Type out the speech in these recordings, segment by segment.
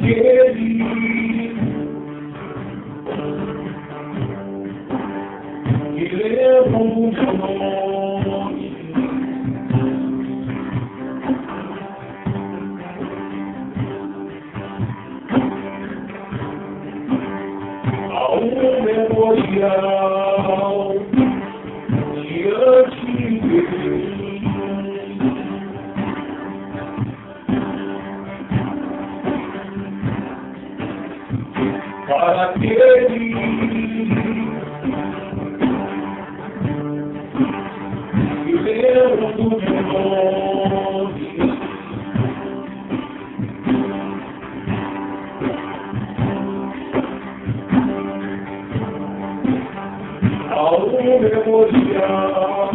aquele que leva o meu nome, a memorial diante de mim, para aquele que lembra do meu nome, ao memorial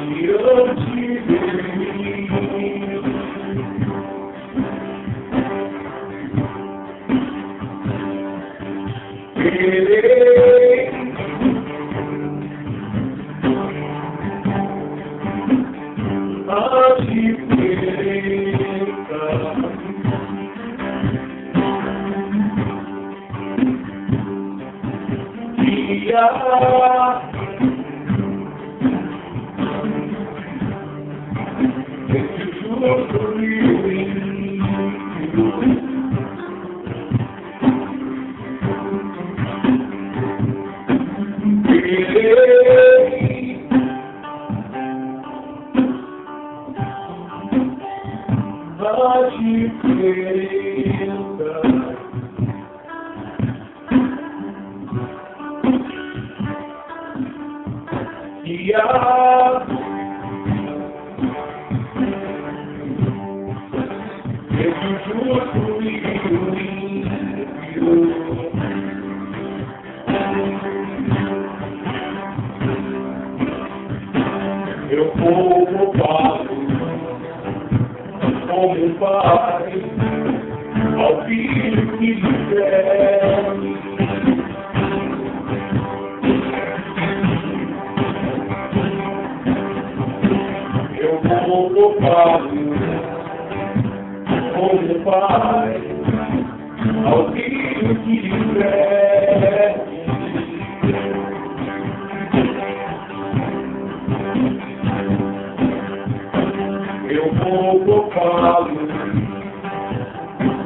diante de mim, querer a diferença que há entre justo e ímpio. Querer a diferença que há entre o justo e o ímpio. Eu vou poupar como um pai ao filho que quiser. Eu vou poupar como um pai ao filho que quiser. Eu vou poupá-lo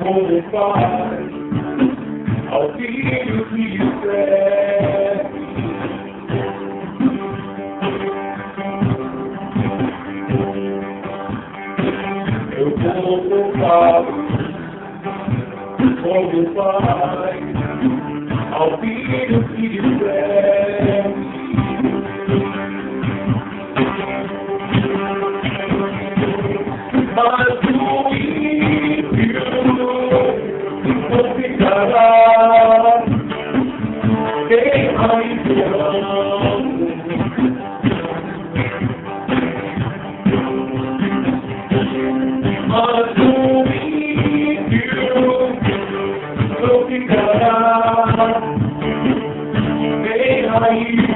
como um pai ao filho que quiser. Eu vou poupá-lo como um pai ao filho que quiser. Mas o ímpio não ficará quem ainda mas o ímpio não ficará quem ainda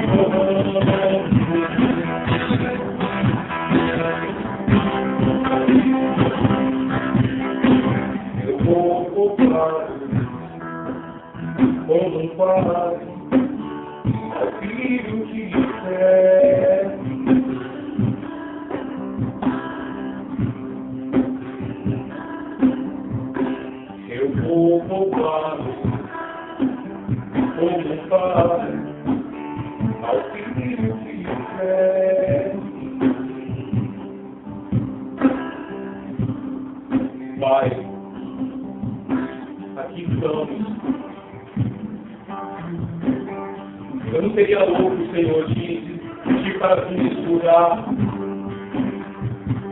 como um pai ao filho que quiser. Eu vou poupá-lo como um pai ao filho que quiser. Pai, aqui estamos. Eu não seria louco, Senhor, de pedir para tu me estudar,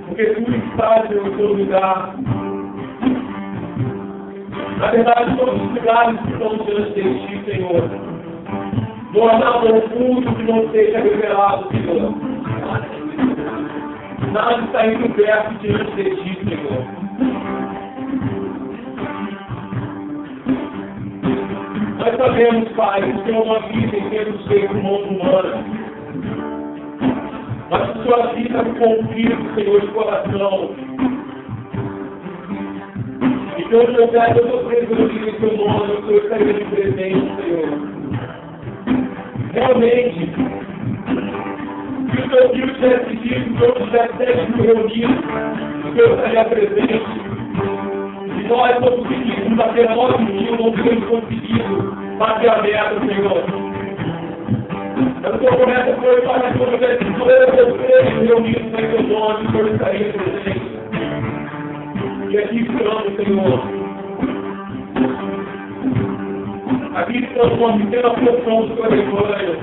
porque tu estás no teu lugar. Na verdade, todos os lugares que estão diante de ti, Senhor, não há nada oculto que não seja revelado, Senhor. Nada está encoberto diante de ti, Senhor. Nós sabemos, Pai, que o Senhor não habita em termos feitos no mundo humano, mas que o Senhor habita no conflito, Senhor, de coração. E Então, meu Pai, eu estou preso no Teu nome, o Senhor está aqui presente, Senhor. Realmente, se o Teu filho tivesse dito, o Senhor tivesse 10 mil reunidos, o Senhor estaria presente. E nós não conseguimos bater a 9 mil, não temos conseguido bater a meta, Senhor. Eu estou começando a conversar com o Senhor, eu reunidos em Teu nome, o Senhor estaria presente. E aqui estamos, Senhor. Aqui estamos uma pequena porção do Teu rebanho.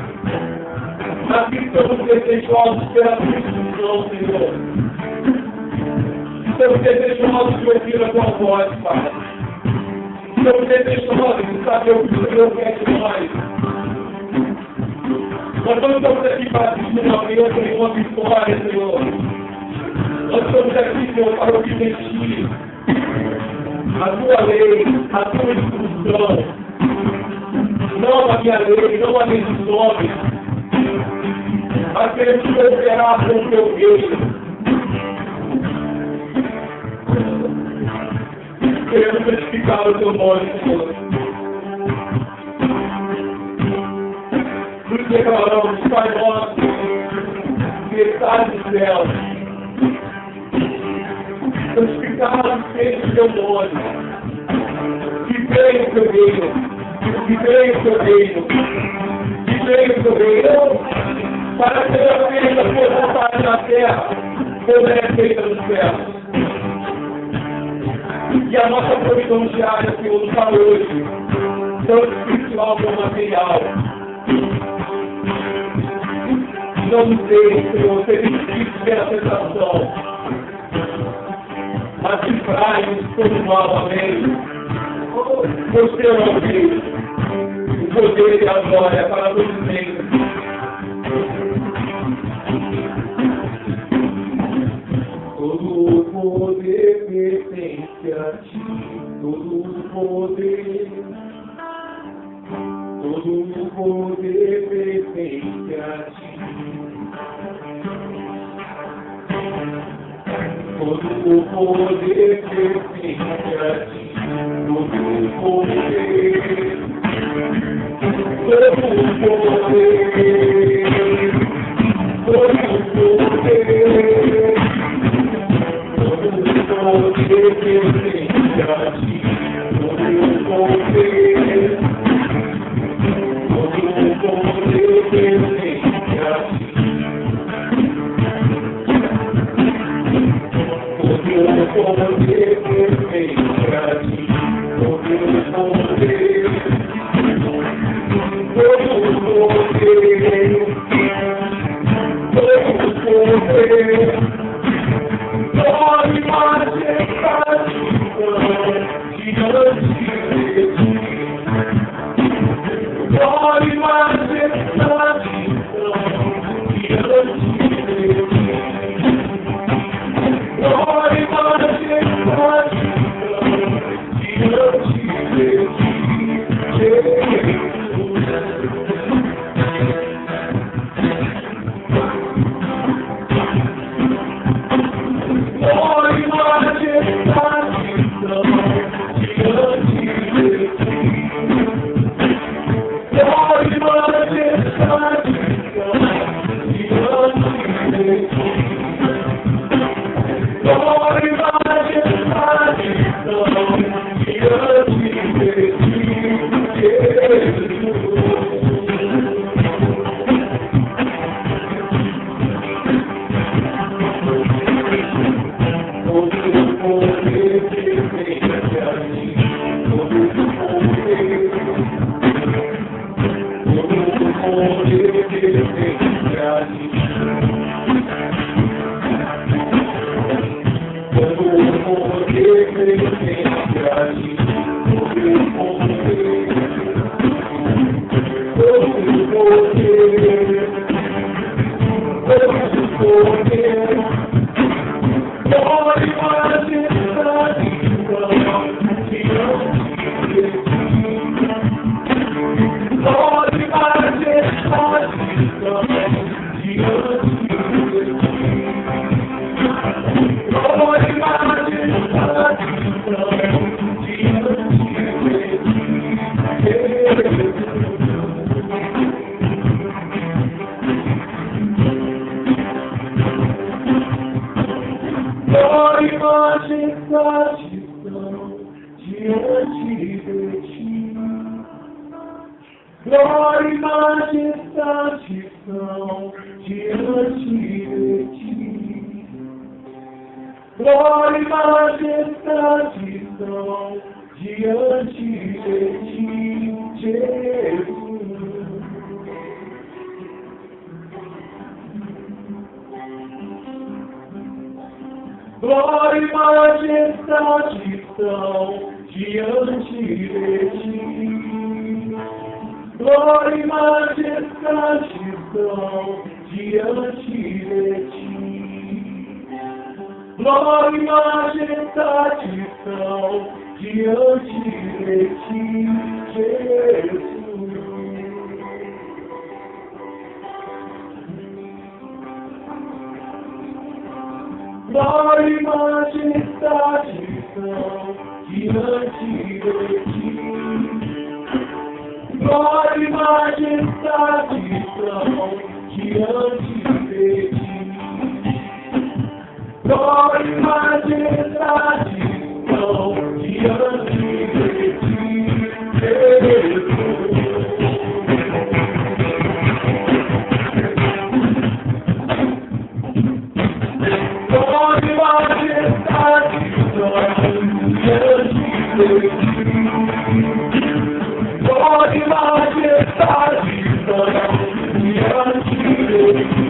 Aqui estamos desejosos pela Tua instrução, Senhor. Estamos desejosos de ouvir a Tua voz, Pai. Estamos desejosos de saber o que o Senhor quer de nós. Nós não estamos aqui para assistir uma bênção e uma vitória, Senhor. Nós estamos aqui, Senhor, para obedecer a Tua lei, a Tua instrução. Não a minha lei, não a meus homens. Mas queremos cooperar com o Teu reino. Queremos santificar o Teu nome, Senhor. Nos declaramos, Pai nosso, que estás no céu. Santificado seja o Teu nome. Que venha o Teu reino. Que venha o Teu reino. Que venha o Teu reino. Para ser feita a Tua vontade na terra, como é feita no céu. E a nossa provisão diária, Senhor, nos dá hoje, tanto espiritual como material. Não nos deixe, Senhor, ser espíritos pela tentação, mas livrai-nos todo mal, amém. Por Teu nome, o poder e a glória para todos sempre. Todo o poder pertence a Ti, todo o poder pertence a Ti. Todo o poder pertence a Ti, todo o poder, todo o poder, todo o poder. Todo o poder pertence a Ti, todo o poder, todo o poder pertence a Ti, todo o poder pertence a Ti, todo o poder, todo o poder, todo o poder. Glória e majestade, diante de Ti. Glória e majestade, diante de Ti. Glória e majestade, diante de Ti. Jesus. estão diante de ti. Glória e majestade estão diante de ti. Glória e majestade estão diante de ti, Jesus. Glória e majestade estão diante de ti. Glória e majestade estão diante de ti. Glória e majestade estão diante de ti, Jesus. Glória e majestade estão diante de ti. Glória e majestade estão diante de ti. Glória e majestade estão diante de ti, Jesus. Glória e majestade estão diante de ti. Glória e majestade estão diante de ti.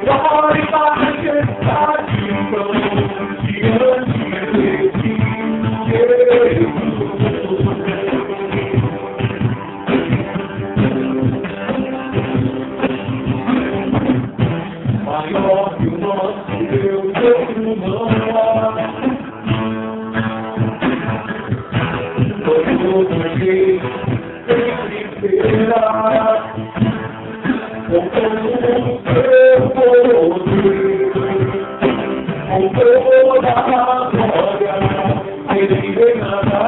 Glória e majestade estão diante de ti, Jesus. Maior que o nosso Deus, Deus não há. Todo dia sempre será, com todo o seu poder, com toda a glória, ele reinará.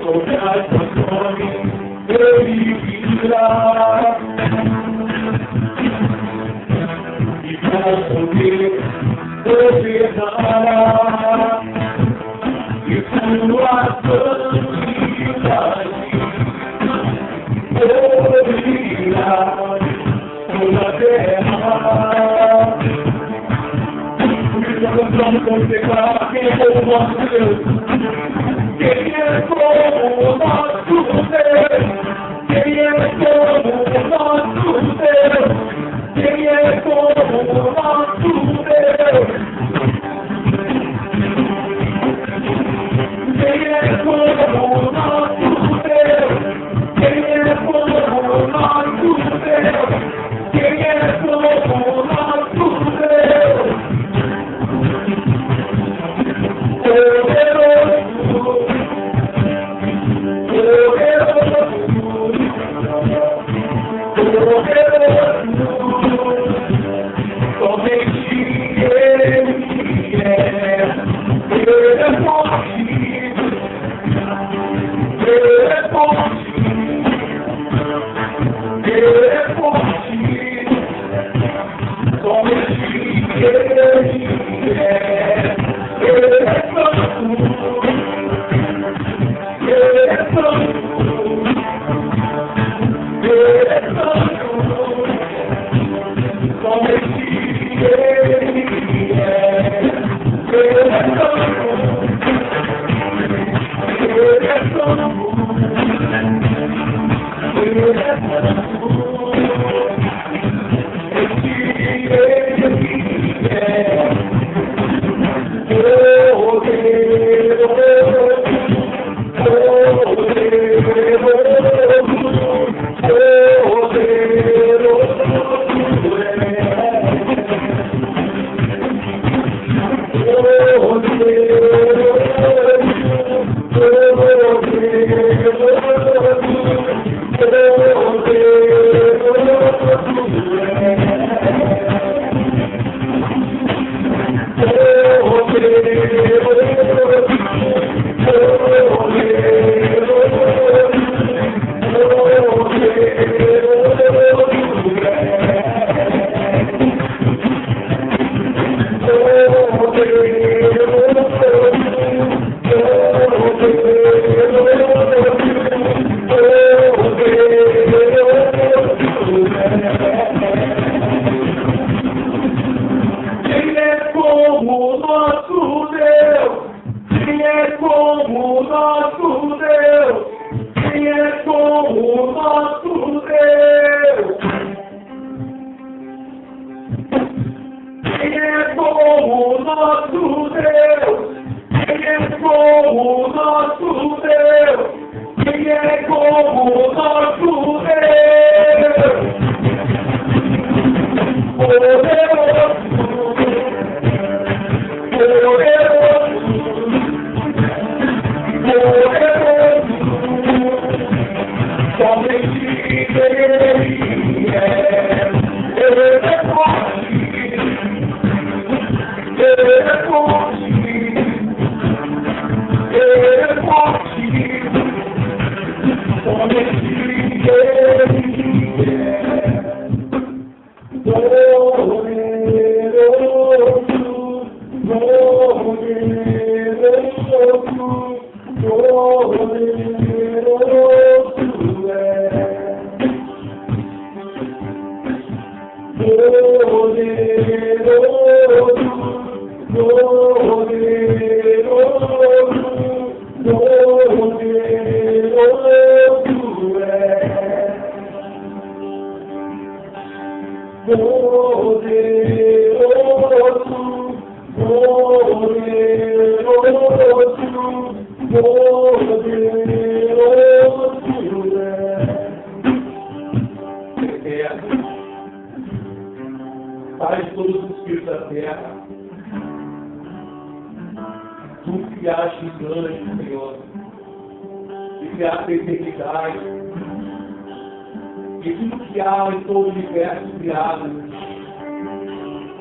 Sobre as nações ele virá, e com poder governará, e sua santidade cobrirá toda a terra. Por isso cantamos como declarar quem é o nosso Deus. Quem é como o nosso Deus? Quem é como o nosso Deus? Quem é como o nosso Deus? Quem é como o nosso Deus? Quem é como o nosso Deus? Quem é como o nosso Deus? Quem é como o nosso Deus? Quem é como o nosso Deus? Quem é como o nosso Deus? Quem é como o nosso Deus? Quem é como o nosso Deus? Quem é como o nosso Deus? Poderoso, somente Ele é forte, Ele é forte, Ele é forte, somente Ele é poderoso, Pai de todos os filhos da terra, Tu criaste os anjos, Senhor, e criaste a eternidade, e tudo que há em todo o universo criado,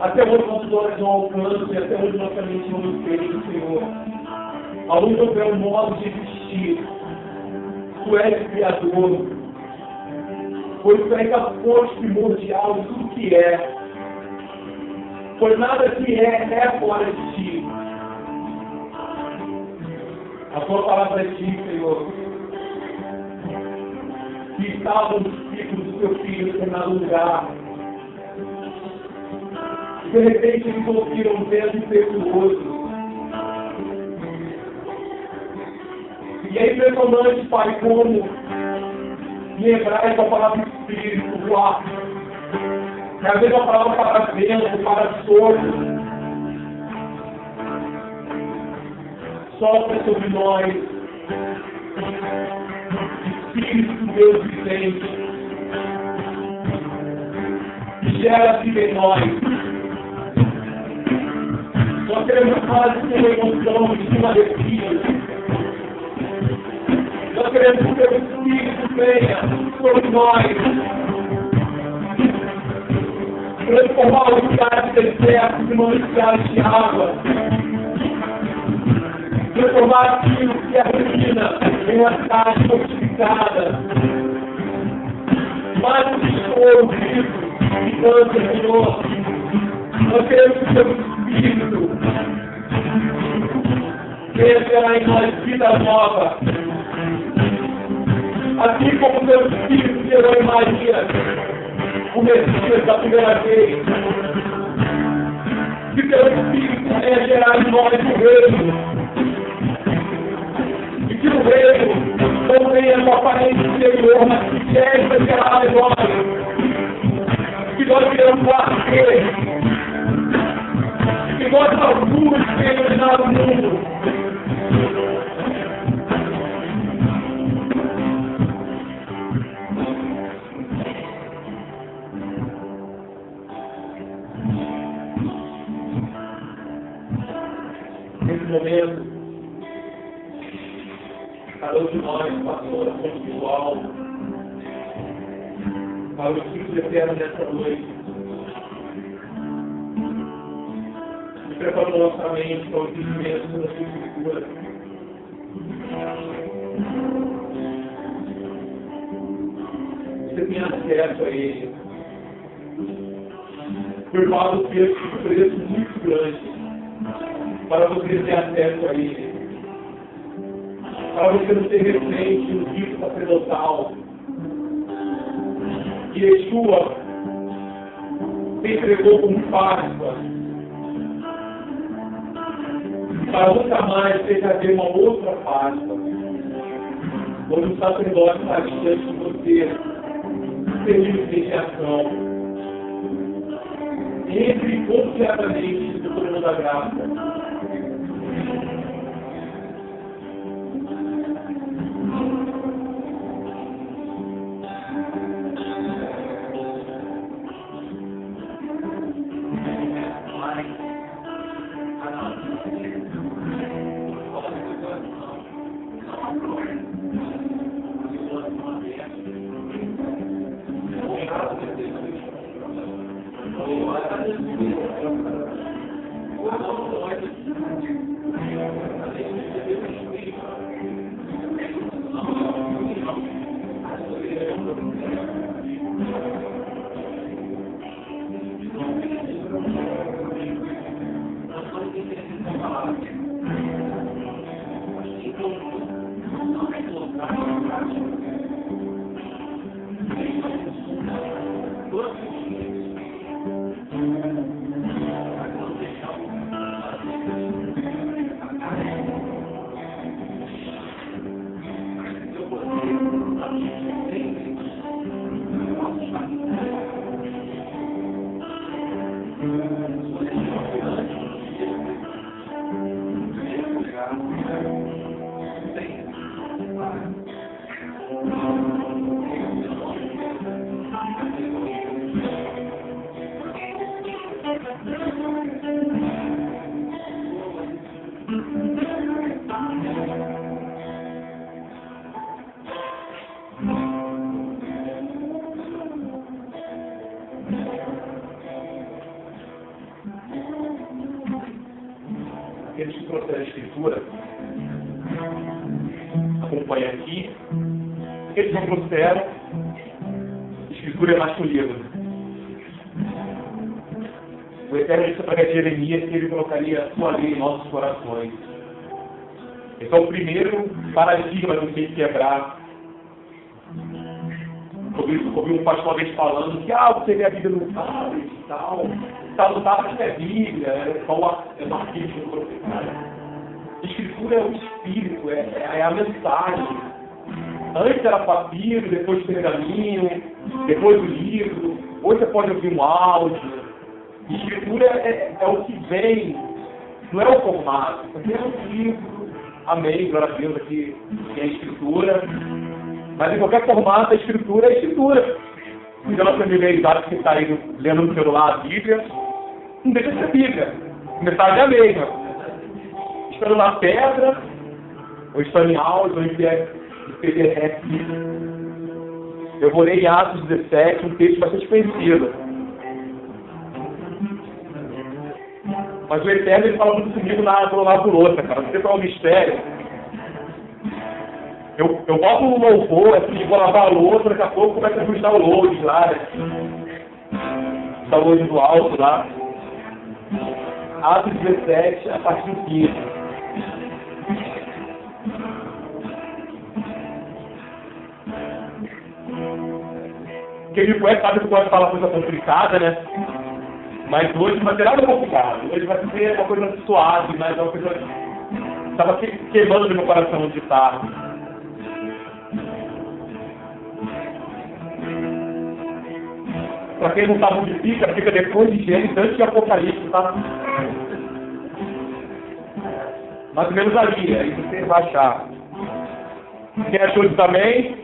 até onde nossos olhos não alcançam, e até onde nossa mente não entende, Senhor, aonde houver um modo de existir, Tu és Criador, pois Tu és a fonte primordial de tudo que é. Pois nada que é fora de Ti. A Tua palavra diz, Senhor, que estavam os filhos do Teu Filho em determinado lugar. E de repente eles ouviram um vento impetuoso. E é impressionante, Pai, como em hebraico a palavra Espírito, ruach, que às vezes a palavra para vento, para sopro, sopra sobre nós, Espírito de Deus vivente, que gera vida em nós. Nós queremos quase ter uma emoção de uma arrepio. Nós queremos que o Teu Espírito venha sobre nós, transformar os lugares desertos em mananciais de água, transformar aquilo que é ruína em uma cidade fortificada, mais um choro vivo e câncer, Senhor. Nós queremos que o Teu Espírito venha gerar em nós vida nova, assim como o Teu Espírito gerou em Maria o Messias da primeira vez. Que o Teu Espírito venha gerar em nós o reino, e que o reino não venha com aparência exterior, mas que seja gerado em nós, que nós queremos nascer, que nós alguns tenham gerado o mundo. Nesse momento, cada um de nós passou a oração individual para o Espírito Eterno nessa noite. E preparando nossa mente para o entendimento da sua Escritura. Você tem acesso a Ele. Por causa do preço muito grande, para você ter acesso a Ele, para você não ser refém no risco sacerdotal, que Yeshua se entregou como Páscoa, para nunca mais ter que haver uma outra Páscoa, onde o sacerdote está distante de você, servindo de mediação. Entre confiadamente no trono da graça. Aqueles que trouxeram a Escritura, acompanha aqui, eles não trouxeram, a Escritura é mais que um livro. O Eterno disse para Jeremias que ele colocaria a sua lei em nossos corações. Esse é o primeiro paradigma que tem que quebrar. Ouvi um pastor uma vez falando que você lê a Bíblia no tablet e tal. No tablet é Bíblia, é só um arquivo do profetário. Escritura é o Espírito, é a mensagem. Antes era papiro, depois pergaminho, depois o livro. Hoje você pode ouvir um áudio. Escritura é o que vem, não é o formato. Porque é um livro, amém, glória a Deus aqui tem a Escritura. Mas em qualquer formato, a Escritura é a Escritura. Então, a familiaridade que está aí lendo no celular a Bíblia, não deixa de ser Bíblia. A mensagem é a mesma. Estando na pedra, ou estando em áudio, ou em PDF. Eu vou ler em Atos 17, um texto bastante conhecido. Mas o Eterno, ele fala muito comigo na laburosa, cara. Não sei qual é o mistério. Eu boto um louvor, assim, vou lavar a louça, daqui a pouco começa a ajustar o load lá, né? Está o load do alto lá. Atos 17, a partir do 15. Quem me conhece sabe que eu gosto de falar coisa complicada, né? Mas hoje não vai ter nada complicado. Hoje vai ser uma coisa suave, mas é uma coisa... Estava queimando no meu coração de tarde. Para quem não sabe onde fica depois de Gênesis, antes de Apocalipse, tá? Mais ou menos ali, aí você vai achar. Quem achou isso também?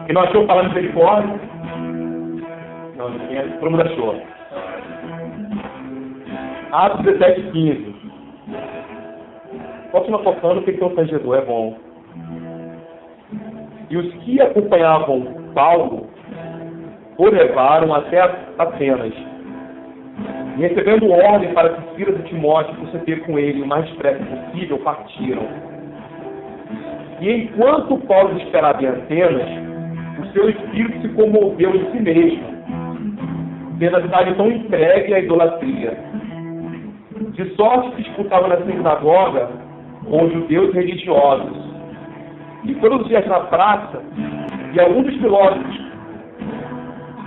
Quem não achou, fala misericórdia. Não, todo mundo achou. Atos 17, 15. Continua focando que tem um tangedor, é bom. E os que acompanhavam Paulo o levaram até Atenas. E recebendo ordem para que Silas e Timóteo fossem ter com ele o mais depressa possível, partiram. E enquanto Paulo esperava em Atenas, o seu espírito se comoveu em si mesmo, vendo a cidade tão entregue à idolatria. De sorte que disputava na sinagoga com os judeus religiosos. E todos os dias na praça, e alguns dos filósofos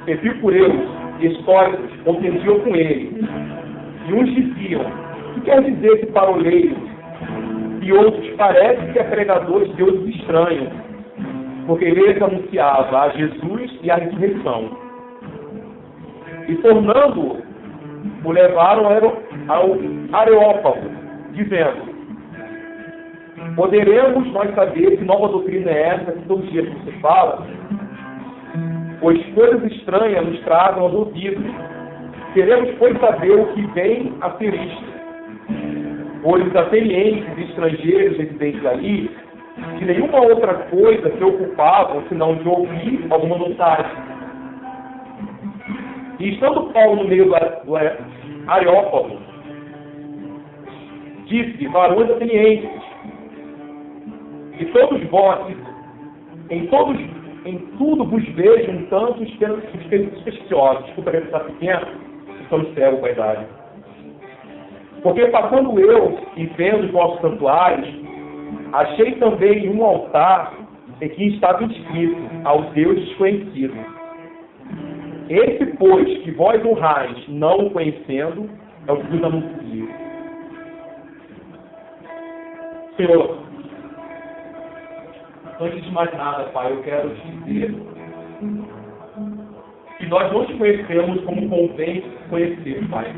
epicúreos e estoicos contendiam com ele. E uns diziam: o que quer dizer esse paroleiro? E outros: parece que é pregador de deuses estranhos, porque ele anunciava a Jesus e a ressurreição. E tornando-o, o levaram ao Areópago, dizendo: poderemos nós saber que nova doutrina é essa que todo dia você fala? Pois coisas estranhas nos trazem aos ouvidos. Queremos, pois, saber o que vem a ser isto. Pois os atenienses e estrangeiros residentes ali, de nenhuma outra coisa se ocupavam, senão de ouvir alguma novidade. E estando Paulo no meio do Areópago, disse: varões atenienses, e todos vós, em tudo vos vejo um tanto supersticiosos. Desculpa que está pequeno, estamos cegos com a idade. Porque passando eu e vendo os vossos santuários, achei também um altar em que estava inscrito ao Deus desconhecido. Esse, pois, que vós honrais, não o conhecendo, é o que vos anuncio. Senhor, antes de mais nada, Pai, eu quero te dizer que nós não te conhecemos como convém conhecer, Pai.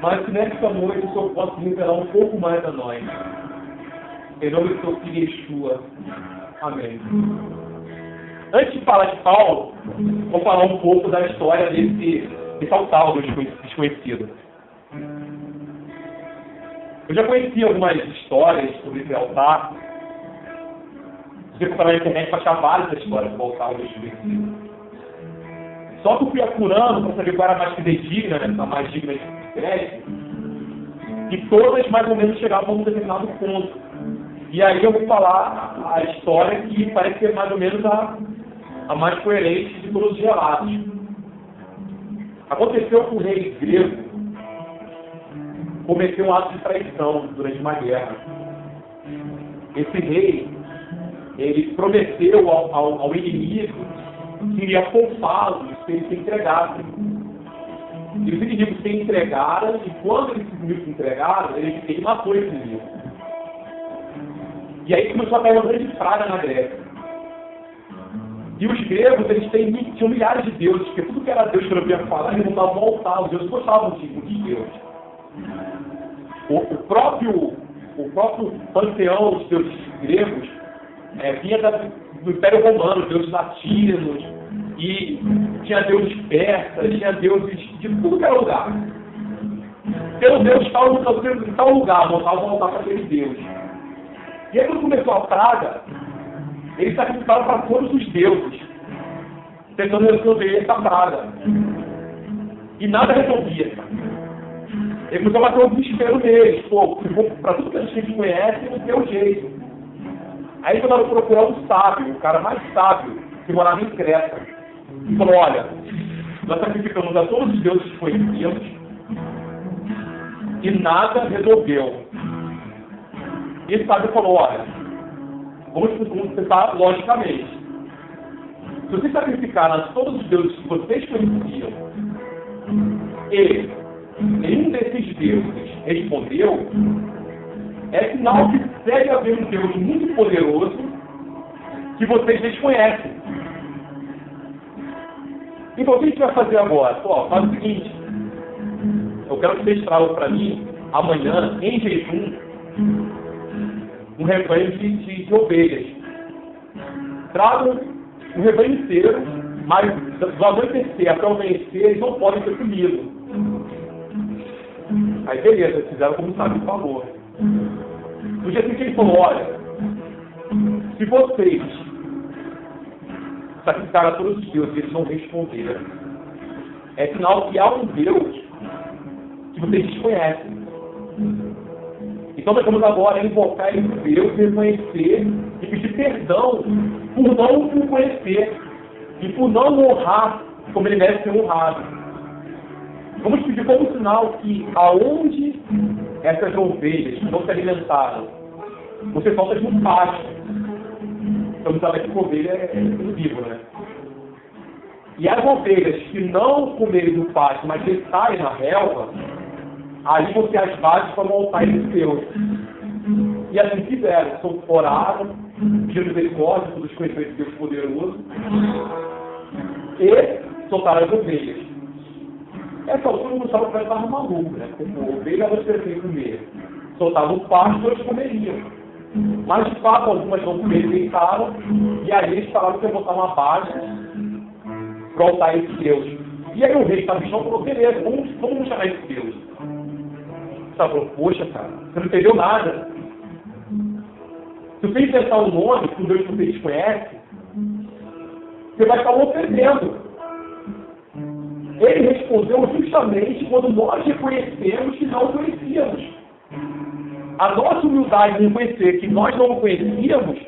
Mas que nesta noite o Senhor possa revelar um pouco mais a nós. Em nome do Teu Filho Yeshua. Amém. Antes de falar de Paulo, vou falar um pouco da história desse altar do desconhecido. Eu já conheci algumas histórias sobre esse altar. Você procurar na internet para achar várias histórias do altar do desconhecido. Só que eu fui apurando para saber qual era a mais fidedigna, a mais digna de crédito, e todas mais ou menos chegavam a um determinado ponto. E aí eu vou falar a história que parece ser mais ou menos a mais coerente de todos os relatos. Aconteceu que o rei grego cometeu um ato de traição durante uma guerra. Esse rei, ele prometeu ao inimigo que iria poupá-lo se ele se entregasse. E os inimigos se entregaram, e quando eles se entregaram, ele matou esse inimigo. E aí começou a cair uma grande praga na Grécia. E os gregos, eles tinham milhares de deuses, porque tudo que era Deus que eu ia falar, eles montavam um altar, os deuses gostavam de Deus. O próprio panteão dos deuses gregos vinha do Império Romano, deuses latinos, e tinha deuses persas, tinha deuses de tudo que era lugar. Pelo Deus estava em tal lugar, montavam um altar para aquele Deus. E aí quando começou a praga, eles sacrificaram para todos os deuses, tentando resolver essa praga. E nada resolvia. Ele começou a bater um desespero neles. Pô, para tudo que a gente conhece, não tem um jeito. Aí mandaram procurar um sábio, o cara mais sábio, que morava em Creta. E falou: olha, nós sacrificamos a todos os deuses que conhecíamos e nada resolveu. E esse sábio falou: olha, vamos pensar logicamente. Se vocês sacrificaram a todos os deuses que vocês conheciam e nenhum desses deuses respondeu, é sinal que deve haver um Deus muito poderoso que vocês desconhecem. Então o que a gente vai fazer agora? Pô, faz o seguinte: eu quero que vocês tragam para mim, amanhã, em jejum, um rebanho de ovelhas. Tragam um rebanho inteiro, mas do amanhecer até o amanhecer eles não podem ser comidos. Aí beleza, eles fizeram como sabe, por favor. No dia seguinte ele falou: olha, se vocês sacrificaram a todos os deuses e eles não responderam, é sinal que há um Deus que vocês desconhecem. Então nós vamos agora invocar esse Deus, reconhecer e pedir perdão por não o conhecer e por não honrar como ele deve ser honrado. Vamos pedir como sinal que aonde essas ovelhas não se alimentaram, você solta de um pasto. Então sabe que ovelha é vivo, né? E as ovelhas que não comerem do pasto, mas estarem na relva, ali vão ser as bases para o altar de Deus. E assim fizeram, oraram, pediram misericórdia, todos conheceram Deus poderoso, e soltaram as ovelhas. Essa altura não estava para estar maluco, né? Porque a ovelha elas preferem comer. Soltavam o pasto, eles comeriam. Mas de fato, algumas não comeram, deitaram, e aí eles falaram que ia botar uma base para o altar de Deus. E aí o rei Sabichão falou, beleza, vamos chamar esse Deus. Você falou, poxa, cara, você não entendeu nada. Se você inventar um nome que um Deus que você desconhece, você vai estar ofendendo. Ele respondeu justamente quando nós reconhecemos que não o conhecíamos. A nossa humildade de reconhecer que nós não o conhecíamos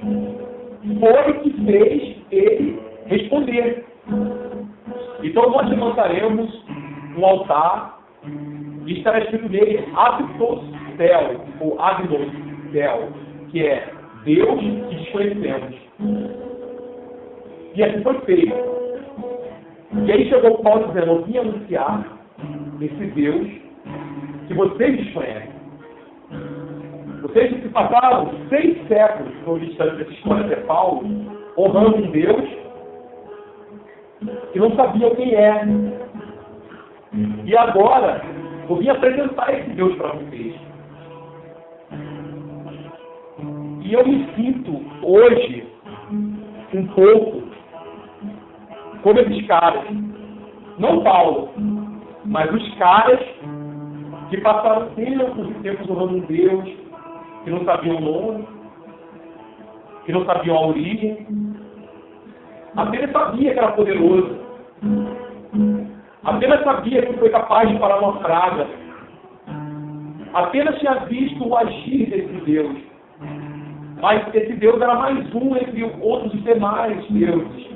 foi o que fez ele responder. Então nós levantaremos um altar e estará escrito nele Abitos Céu, ou Abinos Céu, que é Deus que desconhecemos. E assim foi feito. E aí chegou Paulo dizendo, eu vim anunciar esse Deus que vocês desconhecem. Vocês se passaram 6 séculos, como diz essa história de Paulo, honrando um Deus que não sabiam quem é. E agora, eu vim apresentar esse Deus para vocês. E eu me sinto hoje um pouco como esses caras, não Paulo, mas os caras que passaram tempos honrando um Deus, que não sabiam o nome, que não sabiam a origem, apenas sabia que era poderoso, apenas sabia que foi capaz de parar uma praga, apenas tinha visto o agir desse Deus, mas esse Deus era mais um entre outros demais deuses.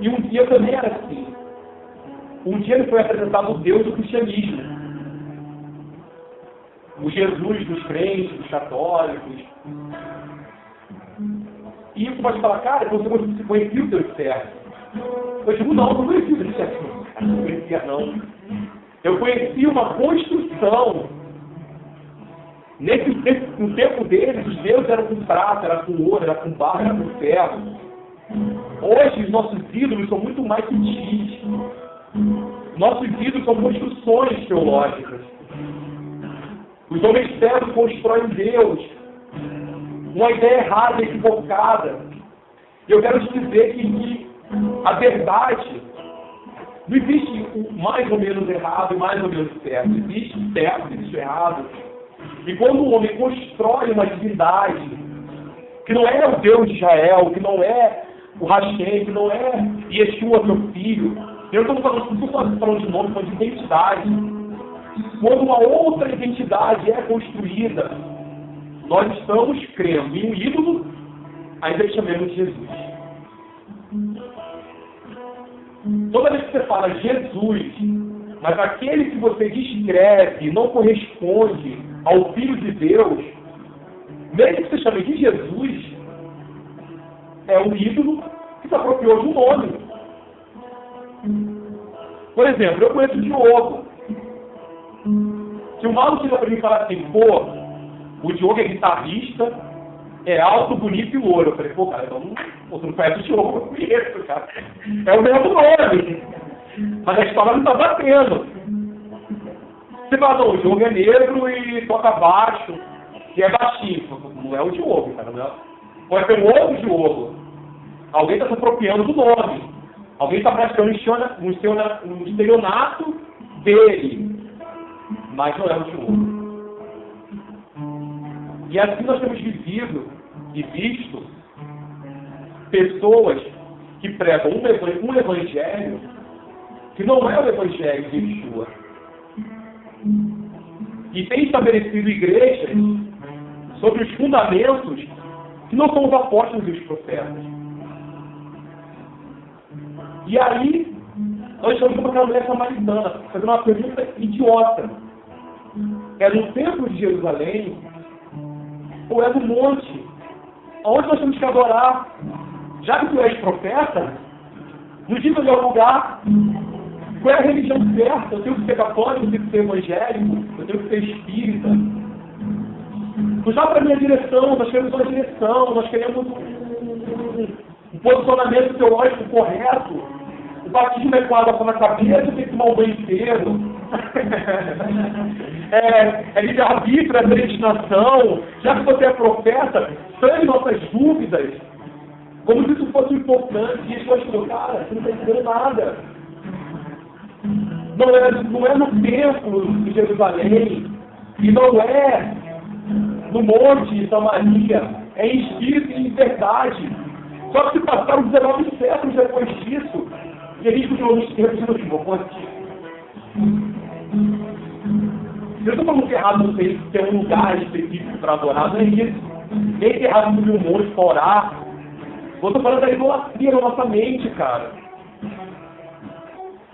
E um dia também era assim. Um dia ele foi apresentado o Deus do cristianismo. O Jesus dos crentes, dos católicos. E você pode falar, cara, você conhecia o Deus certo? Eu digo, não conhecia o Deus certo. Não conhecia, não. Eu conheci uma construção. No tempo deles, os deuses eram com prata, era com ouro, era com barro, era com ferro. Hoje, os nossos ídolos são muito mais sutis. Nossos ídolos são construções teológicas. Os homens certos constroem Deus. Uma ideia errada, equivocada. Eu quero te dizer que a verdade não existe mais ou menos errado e mais ou menos certo. Existe certo, existe errado. E quando o homem constrói uma divindade, que não é o Deus de Israel, que não é o Hashem, que não é Yeshua, seu filho, eu não estou falando de nome, estou falando de identidade. Quando uma outra identidade é construída, nós estamos crendo em um ídolo, ainda chamamos de Jesus. Toda vez que você fala Jesus, mas aquele que você descreve não corresponde ao Filho de Deus, mesmo que você chame de Jesus, é um ídolo que se apropriou de um nome. Por exemplo, eu conheço o Diogo. Se o maluco chega para mim e falar assim, pô, o Diogo é guitarrista, é alto, bonito e louro. Eu falei, pô, cara, então você não conhece o Diogo, eu conheço, cara. É o mesmo nome. Mas a história não está batendo. Você fala, não, o Diogo é negro e toca baixo, e é baixinho. Não é o Diogo, cara. Não é. Pode ser um outro Diogo. Alguém está se apropriando do nome. Alguém está praticando um estelionato dele. Mas não é o Diogo. E assim nós temos vivido e visto pessoas que pregam um evangelho que não é o evangelho de Yeshua. E tem estabelecido igrejas sobre os fundamentos que não são os apóstolos e os profetas. E aí, nós estamos com aquela mulher samaritana, fazendo uma pergunta idiota. É no templo de Jerusalém ou é no monte? Onde nós temos que adorar? já que tu és profeta, no dia que eu der lugar, qual é a religião certa? Eu tenho que ser católico, eu tenho que ser evangélico, eu tenho que ser espírita. Tu já para a minha direção, nós queremos uma direção, nós queremos um posicionamento teológico correto. O batismo é com água na cabeça, eu tenho que tomar um banho inteiro. É livre-arbítrio, é predestinação. Já que você é profeta, sane nossas dúvidas. Como se isso fosse importante. E isso falou, cara, você não está entendendo nada. Não é no templo de Jerusalém. E não é no monte de Samaria. É em espírito e em verdade. Só que se passaram 19 séculos depois disso. E a gente continuou nos tempos de monte. Eu estou falando que errado não tem que ter um lugar específico para adorar, não é isso. Nem que errado subir um monte para orar. Eu estou falando da idolatria na nossa mente, cara.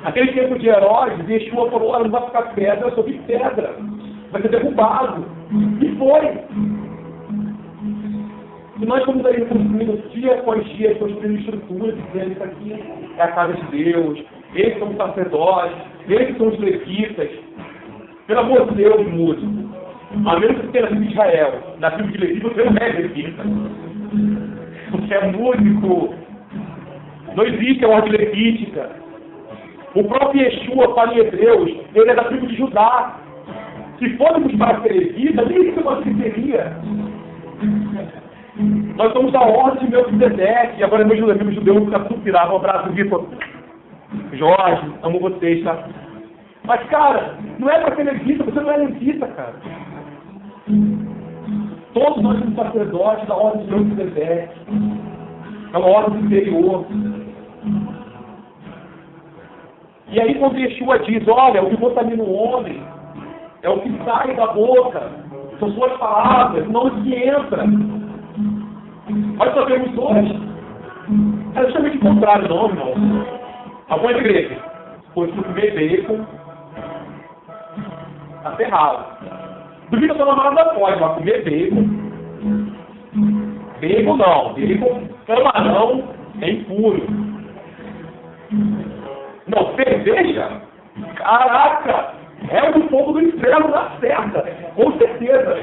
Aquele tempo de Herodes, Yeshua falou, olha, não vai ficar pedra sobre pedra. Vai ser derrubado. E foi. E nós estamos aí construindo dia após dia, construindo estruturas, dizendo isso aqui é a casa de Deus, eles são os sacerdotes, eles são os levitas. Pelo amor de Deus, mude. A menos que tenha nascido em Israel, nascido de Levi, você não é levita. Você é músico. Não existe a ordem levítica. O próprio Yeshua fala em Hebreus, ele é da tribo de Judá. Se fôssemos para ser levita, nem isso nós seria. Nós somos da ordem de Melquisedeque, e agora meu amigo judeu fica tudo pirado. Um abraço, Vitor. Jorge, amo vocês, tá? Mas, cara, não é para ser levita, você não é levita, cara. Todos nós somos sacerdotes da ordem de Melquisedeque. É uma ordem superior. E aí quando Yeshua diz, olha, o que contamina o homem é o que sai da boca, são suas palavras, não o que entra. Nós sabemos hoje, é justamente o contrário, não, irmão. Algumas igrejas, pois se comer bacon, está ferrado. Duvido que a sua namorada pode, mas comer bacon. Bacon não, bacon, camarão é impuro. Não, cerveja? Caraca! É o fogo do inferno na certa, com certeza.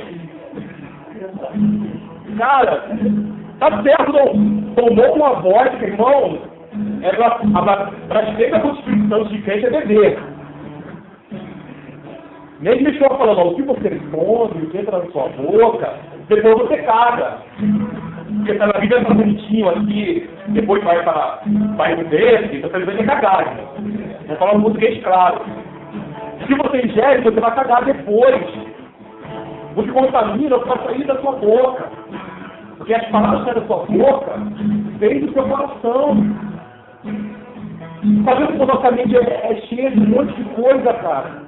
Cara, tá certo, não tomou uma vodka, irmão. Para ter a constituição de crente é beber. Mesmo estou falando, ó, o que você come, o que entra na sua boca, depois você caga. Porque se a vida está bonitinho aqui, depois vai no desse, você vai ter cagagem. Vou falar no português claro. Se você ingere, você vai cagar depois. Você contamina o que vai sair da sua boca. Porque as palavras que saem da sua boca vêm do seu coração. Sabendo que a nossa mente é cheia de um monte de coisa, cara.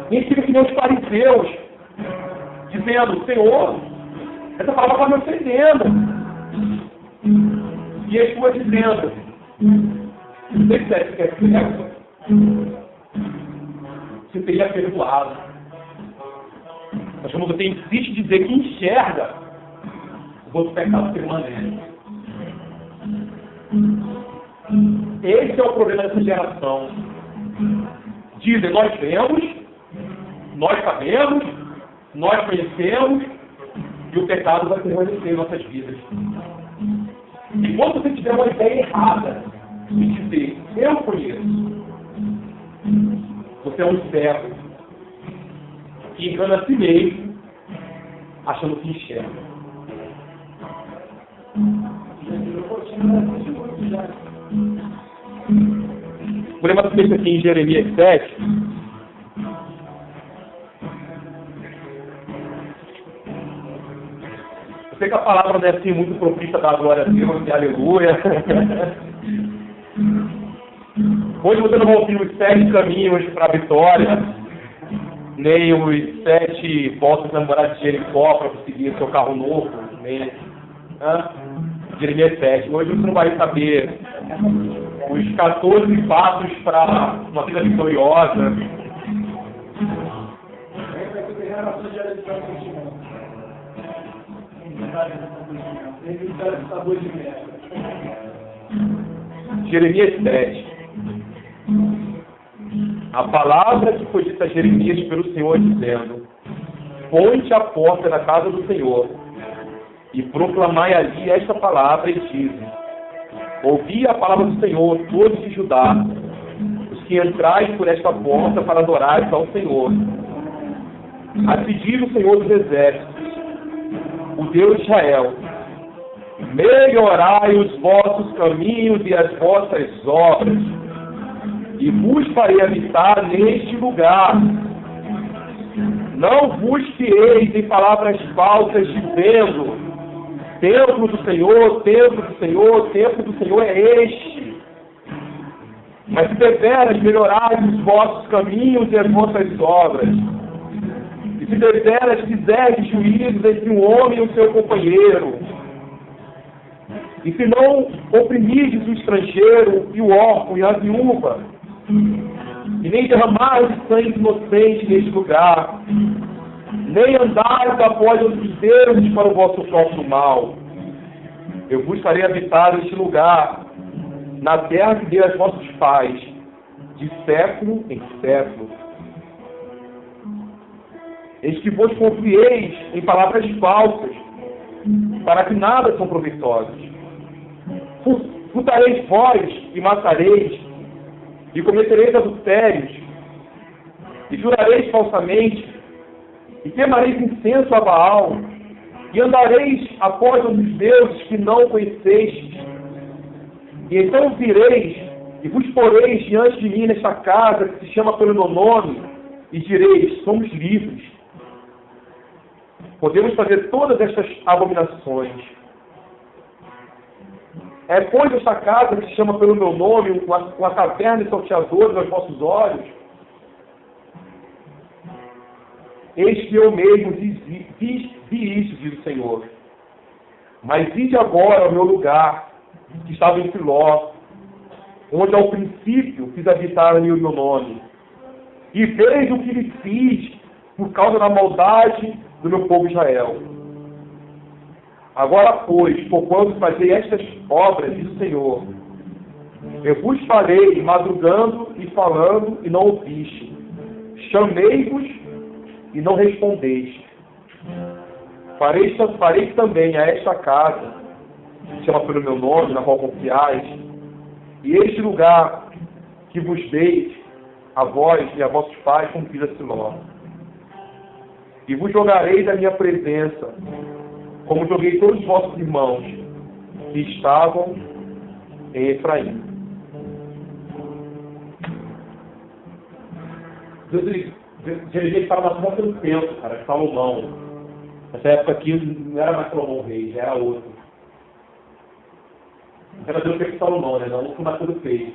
E a gente fica que nem os fariseus, dizendo, Senhor, essa palavra está me ofendendo. E a sua dizendo, não sei se é certo, você teria perdoado. Mas como você insiste em dizer que enxerga, o outro pecado permanece. Esse é o problema dessa geração. Dizem, nós vemos, nós sabemos, nós conhecemos, e o pecado vai permanecer em nossas vidas. E quando você tiver uma ideia errada de dizer, eu conheço, você é um cego que engana a si mesmo, achando que enxerga. Vou lembrar tudo isso aqui em Jeremias 7. Eu sei que a palavra não é assim muito propícia da glória a Deus, e aleluia. Hoje você não vai ouvir os 7 caminhos para a vitória, nem os 7 voltas namoradas de Jericó para conseguir seu carro novo, nem Jeremias 7. Hoje você não vai saber os 14 passos para uma vida vitoriosa. Sabor de merda. Jeremias 7. A palavra que foi dita a Jeremias pelo Senhor, dizendo: põe-te à porta da casa do Senhor, e proclamai ali esta palavra, e dize: ouvi a palavra do Senhor, todos de Judá, os que entrais por esta porta para adorar ao Senhor. Assim diz o Senhor dos Exércitos, o Deus de Israel: melhorai os vossos caminhos e as vossas obras, e vos farei habitar neste lugar. Não vos fieis em palavras falsas, dizendo: templo do Senhor, templo do Senhor, templo do Senhor é este. Mas se deveras melhorai os vossos caminhos e as vossas obras, e se deveras fizerdes juízos entre um homem e o seu companheiro, e se não oprimides o estrangeiro e o órfão e a viúva, e nem derramares sangue inocente neste lugar, nem andares após outros deuses para o vosso próprio mal, eu vos farei habitar neste lugar, na terra que dei aos vossos pais, de século em século. Eis que vos confieis em palavras falsas, para que nada são proveitosas. Furtareis vós e matareis, e cometereis adultérios, e jurareis falsamente, e queimareis incenso a Baal, e andareis após outros deuses que não conhecestes. E então vireis, e vos poreis diante de mim nesta casa, que se chama pelo meu nome, e direis: somos livres. Podemos fazer todas estas abominações. É, pois, esta casa que se chama pelo meu nome, uma caverna e salteadores aos vossos olhos. Eis que eu mesmo vi isso, diz o Senhor. Mas ide agora ao meu lugar, que estava em Siló, onde ao princípio fiz habitar ali o meu nome. E veja o que lhe fiz por causa da maldade do meu povo Israel. Agora, pois, por quando fazei estas obras, diz o Senhor, eu vos falei madrugando e falando, e não ouviste. Chamei-vos e não respondeste. Farei também a esta casa, que chama pelo meu nome, na qual confiais, e este lugar que vos dei a vós e a vossos pais, como fiz a Siló. E vos jogarei da minha presença, como joguei todos os vossos irmãos que estavam em Efraim. Jeremias fala da porta do templo, cara, de Salomão. Nessa época aqui não era mais Salomão rei, já era outro. Não era do tempo de Salomão, né? Não, o que o Maturo fez.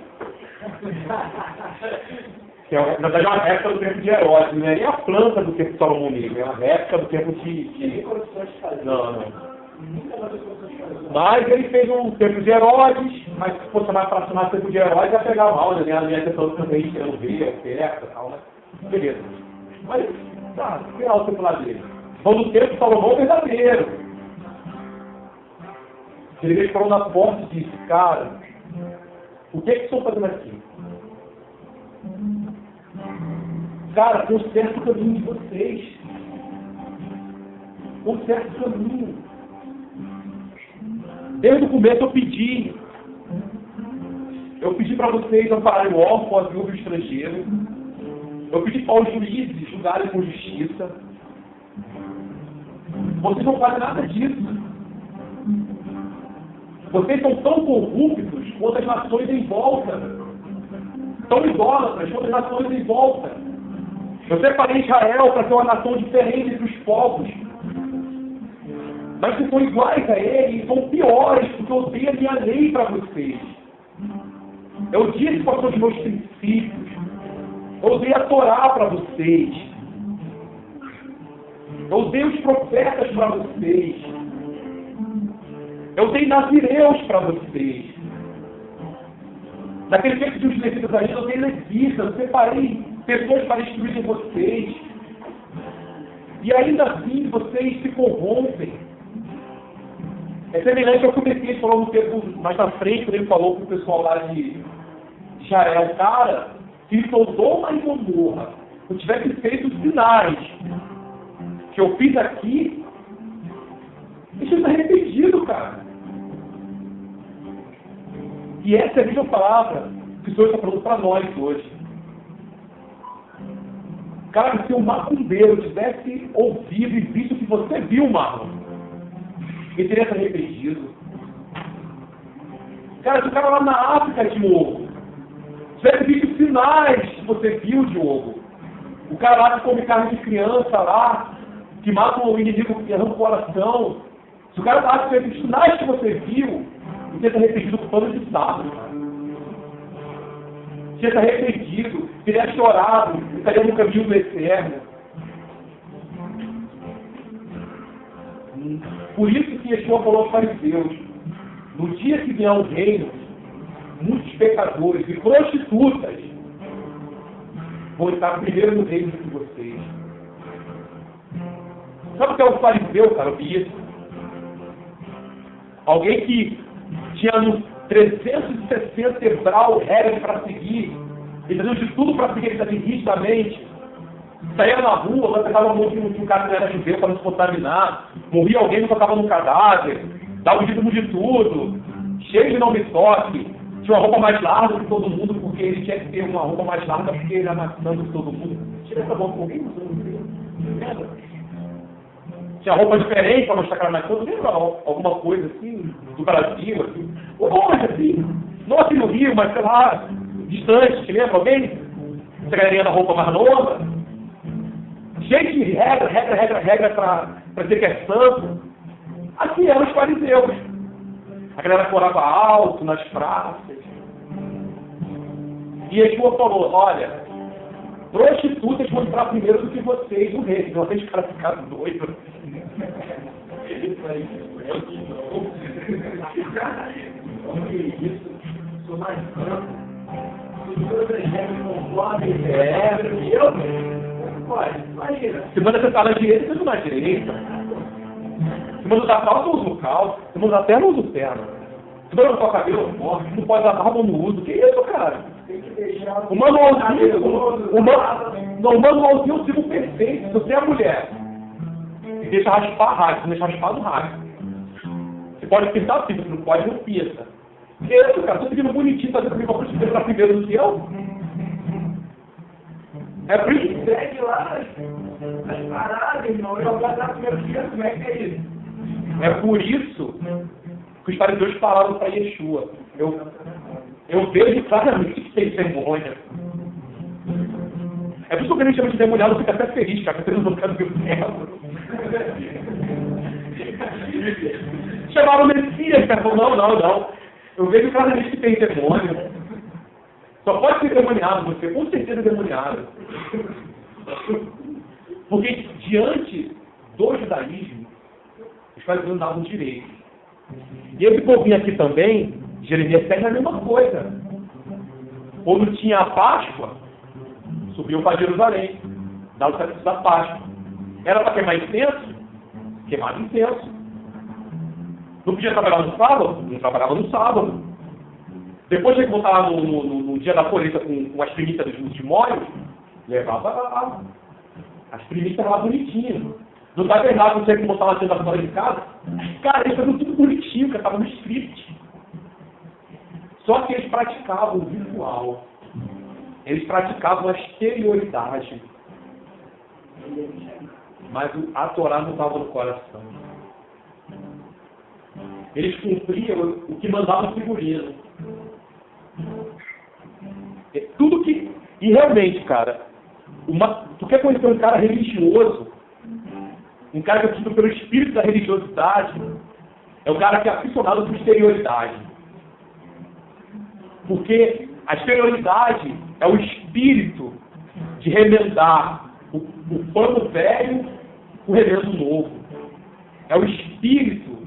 Que é, na verdade, é uma réplica do tempo de Herodes, não é nem a planta do tempo de Salomão mesmo, é uma réplica do tempo de... Não. Mas ele fez um tempo de Herodes, mas se fosse mais para chamar tempo de Herodes, ia pegar mal, né? A minha questão também de não ver, oferta e tal, né? Beleza. Mas, tá, tirar o tempo lá dele. Vão do tempo de Salomão verdadeiro. Ele falou na porta e disse: cara, o que estão fazendo aqui? Cara, conserta o caminho de vocês. Conserta o caminho. Desde o começo eu pedi para vocês ampararem o órfão, a viúva e o estrangeiro. Eu pedi para os juízes julgarem com justiça. Vocês não fazem nada disso. Vocês são tão corruptos quanto as nações em volta. Tão idólatras quanto as nações em volta. Eu separei Israel para ser uma nação diferente dos povos. Mas que são iguais a ele, são piores, porque eu dei a minha lei para vocês. Eu disse quais são os meus princípios. Eu dei a Torá para vocês. Eu dei os profetas para vocês. Eu dei nazireus para vocês. Naquele tempo de os levitas ainda, eu dei levitas, eu separei pessoas para instruírem vocês. E ainda assim vocês se corrompem. É semelhante ao que o Messias falou no tempo mais na frente, quando ele falou para o pessoal lá de Israel, cara, se Sodoma e Gomorra eu tivesse feito os sinais que eu fiz aqui, isso está arrependido, cara. E essa é a mesma palavra que o Senhor está falando para nós hoje. Cara, se o macumbeiro tivesse ouvido e visto o que você viu, Marlon, ele teria se arrependido. Cara, se o cara lá na África, Diogo, tivesse visto sinais que você viu, Diogo, o cara lá que come carne de criança lá, que mata o inimigo que arranca o coração, se o cara lá tivesse visto sinais que você viu, ele teria se arrependido com pano de sábado, cara. Teria se arrependido, teria chorado, estaria no caminho do eterno. Por isso que Yeshua falou aos fariseus, no dia que vier o reino, muitos pecadores e prostitutas vão estar primeiro no reino do que vocês. Sabe o que é o fariseu, cara? Isso. Alguém que tinha no 360 hebral regras para seguir, ele fazia de tudo para seguir ele rigidamente. Saía na rua, não pegava a mão de um cara que não era judeu para não se contaminar, morria alguém, não tocava no cadáver, dava o dízimo de tudo, cheio de não me toque, tinha uma roupa mais larga que todo mundo, porque ele tinha que ter uma roupa mais larga porque ele era mais santo que todo mundo. Tira essa mão com alguém, não. Tinha roupa diferente para mostrar que era mais santo, lembra alguma coisa assim, do Brasil, assim, ou assim, não assim no Rio, mas sei lá, distante, te lembra alguém? Essa galerinha da roupa mais nova? Cheio de regra para dizer que é santo. Assim eram os fariseus. A galera corava alto nas praças. E Yeshua falou, olha, prostitutas vão entrar primeiro do que vocês no reino. Não vocês caras ficaram doidos. Isso, sou mais santo. Se manda você estar na direita, você não na direita. Se manda usar calça, usa o calça. Se manda usar terno, usa o terno. Se manda usar o cabelo, não pode usar barba, não usa. O que é isso, cara? O manualzinho eu sigo perfeito. Se você é mulher e deixa raspar, rasga. Se não deixa raspado, rasga. Você pode pintar assim, você não pode, não pinta. Que isso, cara? Tô seguindo bonitinho, fazendo comigo para você para primeiro no céu. É por isso que segue lá as paradas, irmão. Eu vou dar primeiro dia, como é que é isso? É por isso que os fariseus falaram para Yeshua. Eu vejo claramente que tem demônio. É por isso que a gente chama de demoniado, fica até feliz, cara, que não quero ver o céu. Chamaram o Messias, cara, falou, não. Eu vejo claramente que tem demônio. Só pode ser demoniado, você com certeza é demoniado. Porque diante do judaísmo, os fariseus davam direito. E esse povinho aqui também, Jeremias 7 é a mesma coisa. Quando tinha a Páscoa, subiu para Jerusalém, dava o sacrifício da Páscoa. Era para queimar incenso? Queimava incenso. Não podia trabalhar no sábado? Não trabalhava no sábado. Depois de voltar lá no dia da colheita com as primícias de molho, levava as primícias lá bonitinhas. No tabernáculo, não tinha que botar lá dentro da fora de casa. Cara, eles faziam tudo bonitinho, que estava no script. Só que eles praticavam o visual. Eles praticavam a exterioridade. Mas a Torá não estava no coração. Eles cumpriam o que mandava o figurino. Tudo que... E realmente, cara, tu quer conhecer um cara religioso, um cara que é conhecido pelo espírito da religiosidade, é o cara que é aficionado por exterioridade. Porque a exterioridade é o espírito de remendar o pano velho com o remendo novo. É o espírito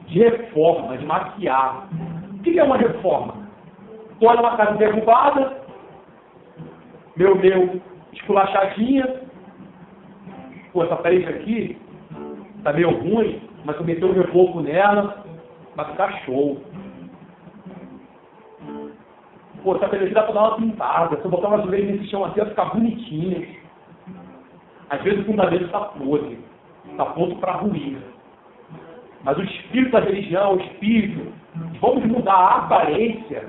de reforma, de maquiar. O que é uma reforma? Tu olha uma casa derrubada, meu esculachadinha, pô, essa parede aqui tá meio ruim, mas eu meter um reboco nela, vai ficar show. Pô, essa televisão dá pra dar uma pintada, se eu botar uma azulejo nesse chão aqui, vai ficar bonitinho. Às vezes o fundamento está podre, está pronto para ruir. Mas o espírito da religião, o espírito, vamos mudar a aparência,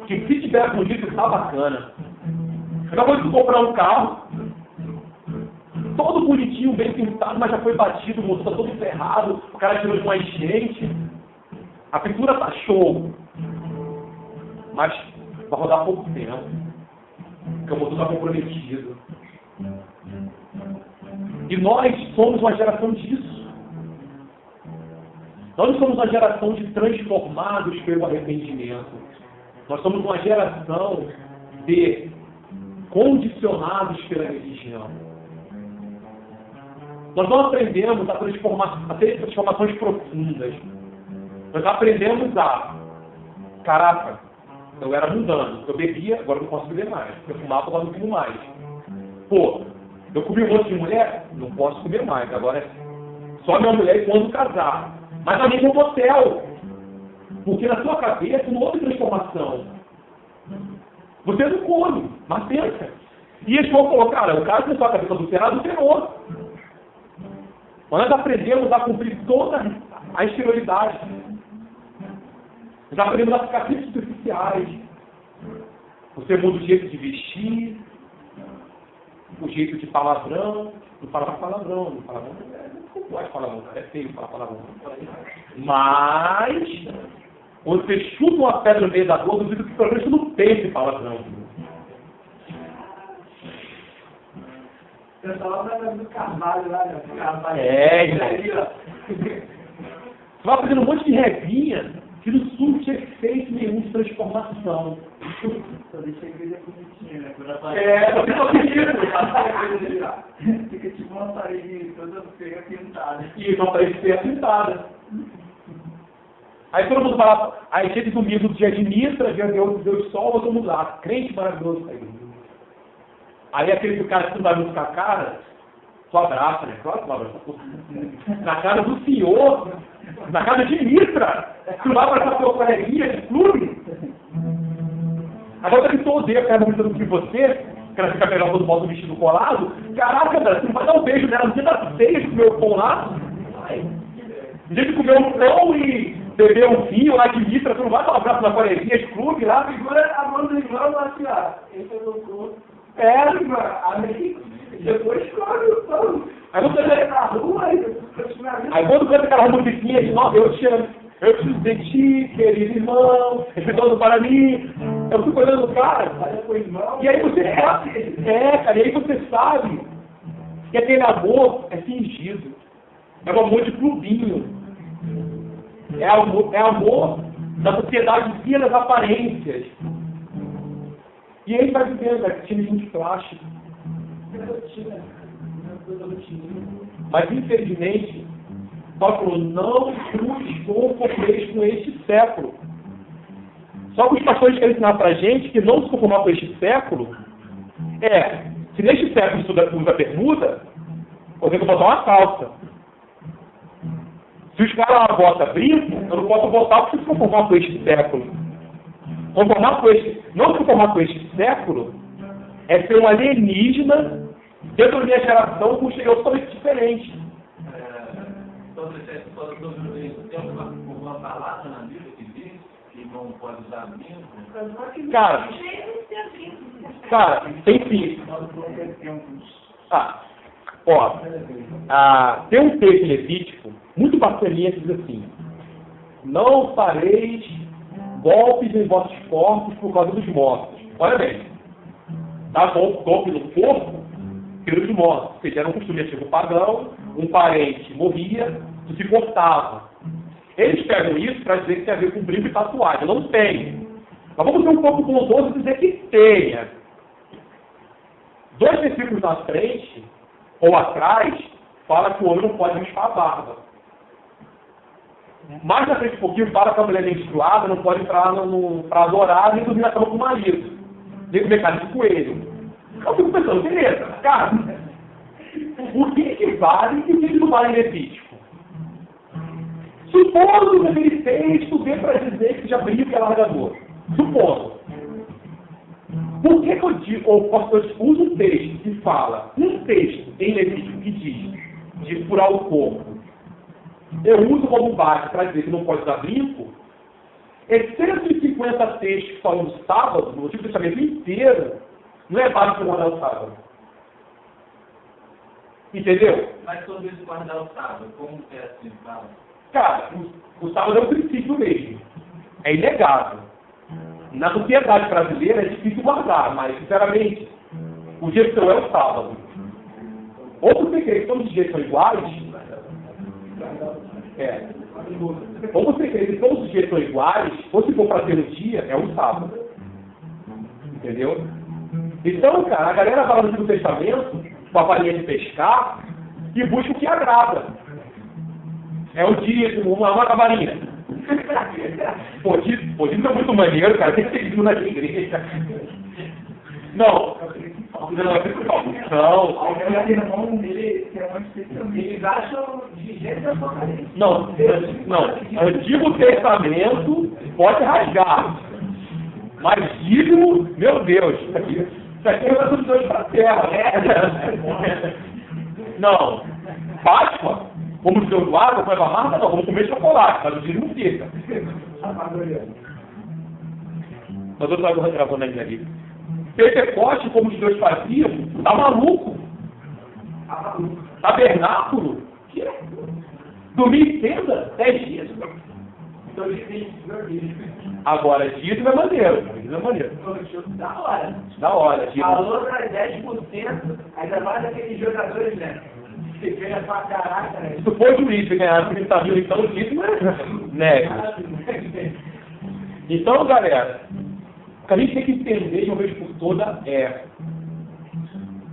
que se tiver bonito, está bacana. Acabou de comprar um carro, todo bonitinho, bem pintado, mas já foi batido, o motor está todo ferrado, o cara tirou de uma enchente. A pintura está show, mas vai rodar pouco tempo, porque o motor está comprometido. E nós somos uma geração disso. Nós não somos uma geração de transformados pelo arrependimento. Nós somos uma geração de condicionados pela religião. Nós não aprendemos a ter transformações profundas. Nós aprendemos caraca, eu era mundano, eu bebia, agora não posso beber mais. Eu fumava, agora não fumo mais. Pô, eu comi um monte de mulher, não posso comer mais. Agora é só minha mulher quando casar. Mas também no motel. Porque na sua cabeça não houve transformação. Você não come, mas pensa. E eles vão colocar, o caso na sua cabeça adulterou. Nós aprendemos a cumprir toda a exterioridade. Nós aprendemos a ficar sempre superficiais. Você muda o jeito de vestir, o jeito de palavrão, não fala palavrão, não pode falar palavrão, cara, é feio falar palavrão. Mas, quando você chuta uma pedra no meio da boca, você fica que pelo menos não tem palavrão. Eu falava do Carvalho lá, né? Carvalho. Você vai fazendo um monte de revinha que não surte efeito nenhum de transformação. Só deixa a igreja bonitinha, né? Você tá pedindo. Fica tipo uma parede toda feia pintada. E uma parede feia pintada. Aí todo mundo fala, aí dia de domingo, dia de missa, dia de Deus sol, todo mundo lá. Crente maravilhoso, tá aí. Aí aquele cara que não vai muito com a cara, tu abraça, né? Claro que tu abraça. Na cara do senhor, na casa de mitra, tu não vai abraçar tua coleguinha de clube. Agora que tu odeia a cara muito do que você, que ela fica melhor quando bota o vestido colado, caraca, cara, tu não vai dar um beijo nela no dia da ceia, comer o pão lá? No dia de comer um pão e beber um vinho lá de mitra, tu não vai dar um abraço na coleguinha de clube lá? Segura a mão do irmão assim, ó. Esse é o cu. Irmã, amém. Depois come o pão. Aí você vai na rua, aí quando canta aquela musiquinha de novo, eu te amo, eu preciso de ti, querido irmão, respeitando para mim, eu fico olhando o cara, e aí você sabe, cara, e aí você sabe que aquele amor é fingido, é um amor de clubinho, é amor da sociedadezinha das aparências. E ele vai vivendo, time de plástico. Mas infelizmente, Paulo falou, não nos conformeis com este século. Só que os pastores querem ensinar pra gente que não se conformar com este século se neste século usa bermuda, eu tenho que botar uma calça. Se os caras botam brinco, eu não posso botar porque se conformar com este século. Não se conformar com este século é ser um alienígena dentro da minha geração com um exterior totalmente diferente. Sobre isso, tem alguma palavra na Bíblia que diz que não pode usar brinco? Cara, tem sim. Tem um texto levítico muito bacaninha que diz assim: não fareis golpes em vossos corpos por causa dos mortos. Olha bem, dá golpe no corpo pelos mortos. Porque era um costume antigo pagão, um parente morria, tu se cortava. Eles pegam isso para dizer que tem a ver com brinco e tatuagem. Não tem. Mas vamos ser um pouco bondoso e dizer que tenha. 2 versículos na frente, ou atrás, fala que o homem não pode raspar a barba. Mais na frente um pouquinho, fala que a mulher menstruada não pode entrar para adorar nem dormir na cama com o marido. Nem comer carne de coelho. Eu fico pensando, beleza, cara, o que vale e o que não vale em Levítico? Supondo que aquele texto dê para dizer que já brinca é largador. Supondo. Por que eu digo, ou eu uso um texto que fala, um texto em Levítico que diz de furar o corpo, eu uso como base para dizer que não pode dar brinco, é 150 textos que falam do sábado, no Antigo Testamento inteiro, não é base para guardar o sábado. Entendeu? Mas sobre esse guardar o sábado, como que é assim, fala? Cara, o sábado é um princípio mesmo. É inegável. Na sociedade brasileira é difícil guardar, mas, sinceramente, o dia que é o sábado. Ou você crê que todos os dias são iguais, ou você crê que todos os dias são iguais, ou se for para ter um dia, é o sábado. Entendeu? Então, cara, a galera vai no Antigo Testamento, com a varinha de pescar, e busca o que agrada. É o dízimo, uma varinha. Pô, dízimo é muito maneiro, cara. Tem que ser dízimo na igreja. Não. Eles acham de jeito da Apocalipse. Não. Antigo Testamento pode rasgar. Mas dízimo, meu Deus. Isso aqui é uma Deus para a terra. Não. Páscoa, como o senhor guarda, com a massa, não, vamos comer chocolate, mas o dízimo fica. Mas eu estou gravando ainda ali. Pentecoste, como os dois faziam, tá maluco. Tabernáculo? Domingo e tenda? 10 dias. Agora, dízimo é maneiro. Dízimo é maneiro. Da hora. Da hora. Falou para 10%, ainda mais aqueles jogadores, né? Que ganha pra caraca, né? Se tu for juiz e ganhar 30 mil, então o dízimo é negro. Então, galera, o que a gente tem que entender de uma vez por toda é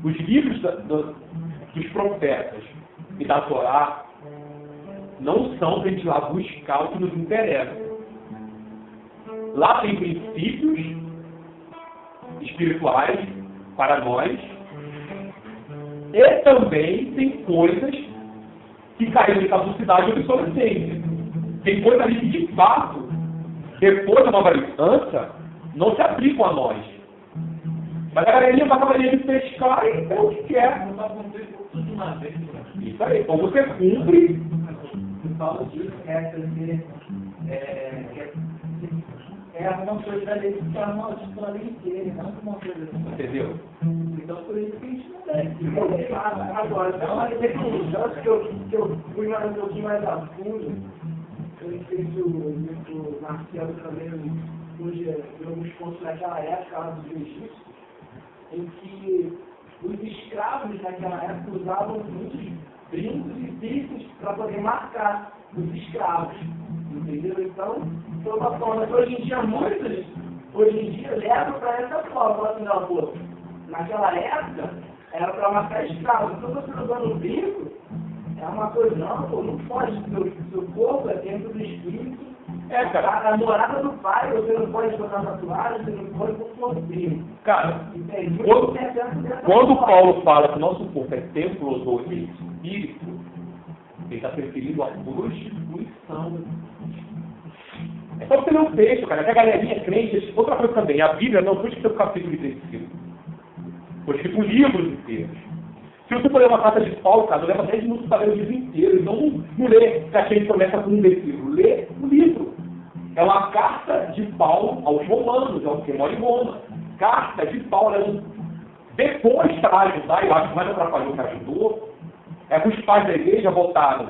os livros dos profetas e da Torá não são para a gente lá buscar o que nos interessa. Lá tem princípios espirituais para nós e também tem coisas que caíram em caducidade ou obsolescência. Tem coisas ali que, de fato, depois da nova aliança, não se aplicam a nós. Mas a galerinha vai acabar de pescar e é o que quer. Não vai cumprir tudo de uma vez. Isso aí. Então você cumpre. Paulo diz que é alguma coisa da lei que torna a lei inteira, não uma coisa assim. Entendeu? Então por isso que a gente não deve. Agora, então, uma definição que eu fui um pouquinho mais a fundo, eu não sei se o Marcelo também hoje alguns pontos naquela época lá dos egípcios, em que os escravos naquela época usavam muitos brincos e bicos para poder marcar os escravos. Entendeu? Então, foi uma forma que hoje em dia muitos, levam para essa forma. Falam assim, não, pô, naquela época era para marcar escravos. Então você usando o brinco, é uma coisa, não, pô, não pode, seu corpo é dentro do espírito. Cara. A morada do pai, você não pode botar tatuagem, você não pode pôr o brinco. Cara, quando Paulo fala que o nosso corpo é templo do Espírito, ele está referindo à prostituição. É só você ler o texto, cara, que a galerinha crente, outra coisa também, a Bíblia não foi escrito um capítulo de versículo. Foi escrito livros inteiros. Se você for ler uma carta de Paulo, cara, leva 10 minutos para ler o livro inteiro. Então não lê que a gente começa com um versículo. Lê o livro. É uma carta de Paulo aos romanos, é o que mora em Roma. Carta de Paulo. Depois para ajudar, eu acho que mais atrapalhou que ajudou, é que os pais da igreja botaram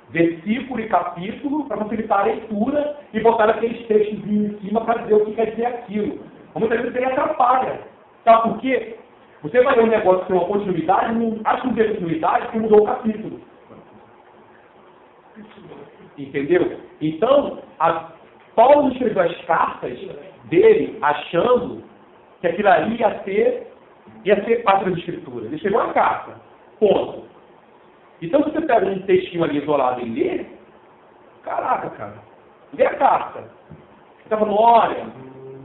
versículo e capítulo para facilitar a leitura e botaram aqueles textos em cima para dizer o que quer dizer aquilo. Muitas vezes ele atrapalha. Sabe por quê? Você vai ler um negócio que tem uma continuidade, não acha que não tem continuidade porque mudou o capítulo. Entendeu? Então, Paulo escreveu as cartas dele achando que aquilo ali ia ser parte das escrituras. Ele escreveu uma carta. Ponto. Então, se você pega um textinho ali isolado e lê, caraca, cara, lê a carta. Você está falando, olha,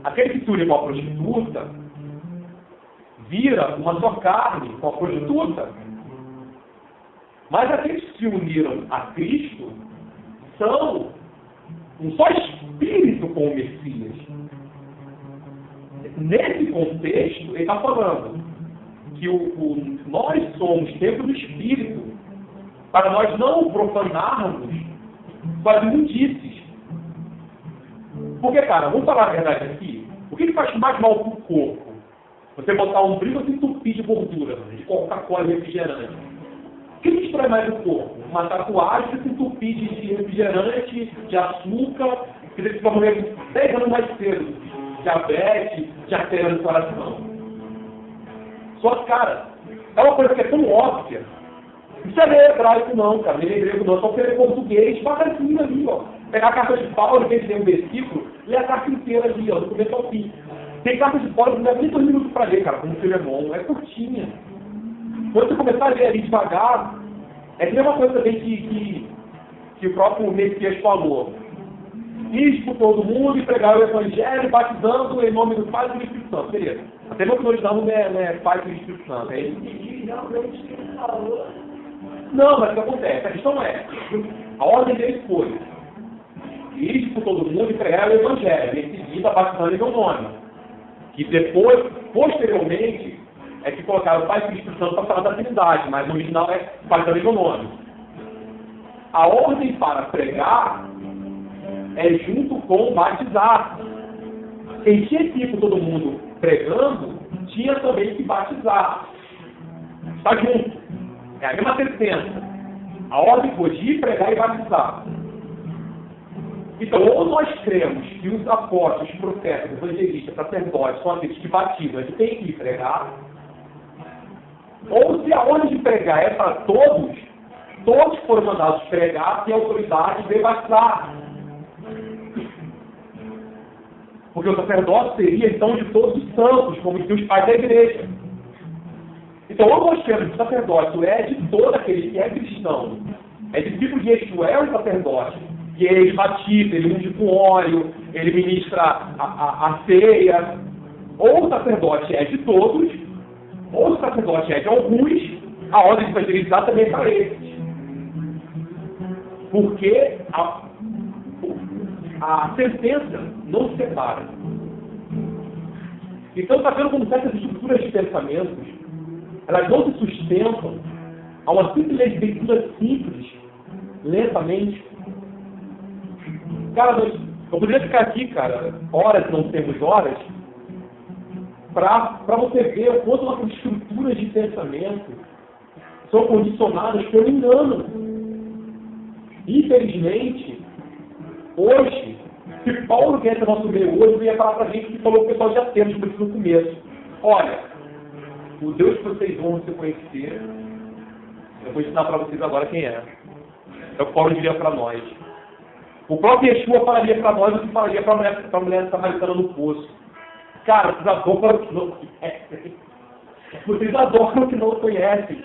aquele que se une com a prostituta vira uma só carne com a prostituta. Mas aqueles que se uniram a Cristo são um só espírito com o Messias. Nesse contexto, ele está falando que nós somos templo do Espírito, para nós não profanarmos com as imundícies. Porque, cara, vamos falar a verdade aqui, o que faz mais mal para o corpo? Você botar um brilho e entupir de gordura, de Coca-Cola e refrigerante. O que destrói mais o corpo? Uma tatuagem que se entupir de refrigerante, de açúcar, que você vai morrer 10 anos mais cedo. Diabetes, de artéria no coração. Só que, cara, é uma coisa que é tão óbvia. Isso é ler hebraico não, cara. Ler grego não. Só ler português, devagarzinho ali, ó. Pegar a carta de Paulo, em vez de ler um versículo, ler a carta inteira ali, ó, do começo ao fim. Tem carta de Paulo que não leva nem 2 minutos para ler, cara, como o Filemon. É curtinha. Quando você começar a ler ali devagar, é a mesma coisa também que o próprio Messias falou. Ir por todo mundo e pregar o Evangelho, batizando em nome do Pai e do Espírito Santo. Beleza. Até meu que nós damos não é Pai e do Espírito Santo. É ele. Não, mas o que acontece? A questão é, a ordem dele foi ir por todo mundo e pregar o Evangelho, em seguida batizando em meu nome. Que depois, posteriormente, é que colocaram o Pai e o Espírito Santo para falar da Trindade, mas no original é batizando em meu nome. A ordem para pregar é junto com batizar. Quem tinha que ir por todo mundo pregando, tinha também que batizar. Está junto. É a mesma sentença. A ordem foi de ir pregar e batizar. Então, ou nós cremos que os apóstolos, os profetas, evangelistas, sacerdotes são aqueles que batizam, eles têm que ir pregar, ou se a ordem de pregar é para todos, todos foram mandados pregar, têm autoridade de batizar. Porque o sacerdote seria, então, de todos os santos, como diziam os pais da igreja. Então, ou nós temos que o sacerdote é de todo aquele que é cristão, é discípulo de Yeshua, é o sacerdote, que ele batiza, ele unge com óleo, ele ministra a ceia. Ou o sacerdote é de todos, ou o sacerdote é de alguns, a ordem de evangelizar também é para eles. Porque a sentença não se separa. Então, está vendo como certas estruturas de pensamentos, elas não se sustentam a uma simples leitura simples, lentamente. Cara, eu poderia ficar aqui, cara, horas, não temos horas, para você ver o quanto nossas estruturas de pensamento são condicionadas pelo engano. Infelizmente, hoje, se Paulo quer ser nosso meio hoje, ele ia falar para a gente que falou o pessoal de Atenas no começo. Olha, o Deus que vocês vão se conhecer, eu vou ensinar para vocês agora quem é. É o que Paulo diria para nós. O próprio Yeshua falaria para nós o que falaria para a mulher samaritana no poço. Cara, vocês adoram o que não conhecem. Vocês adoram o que não conhecem.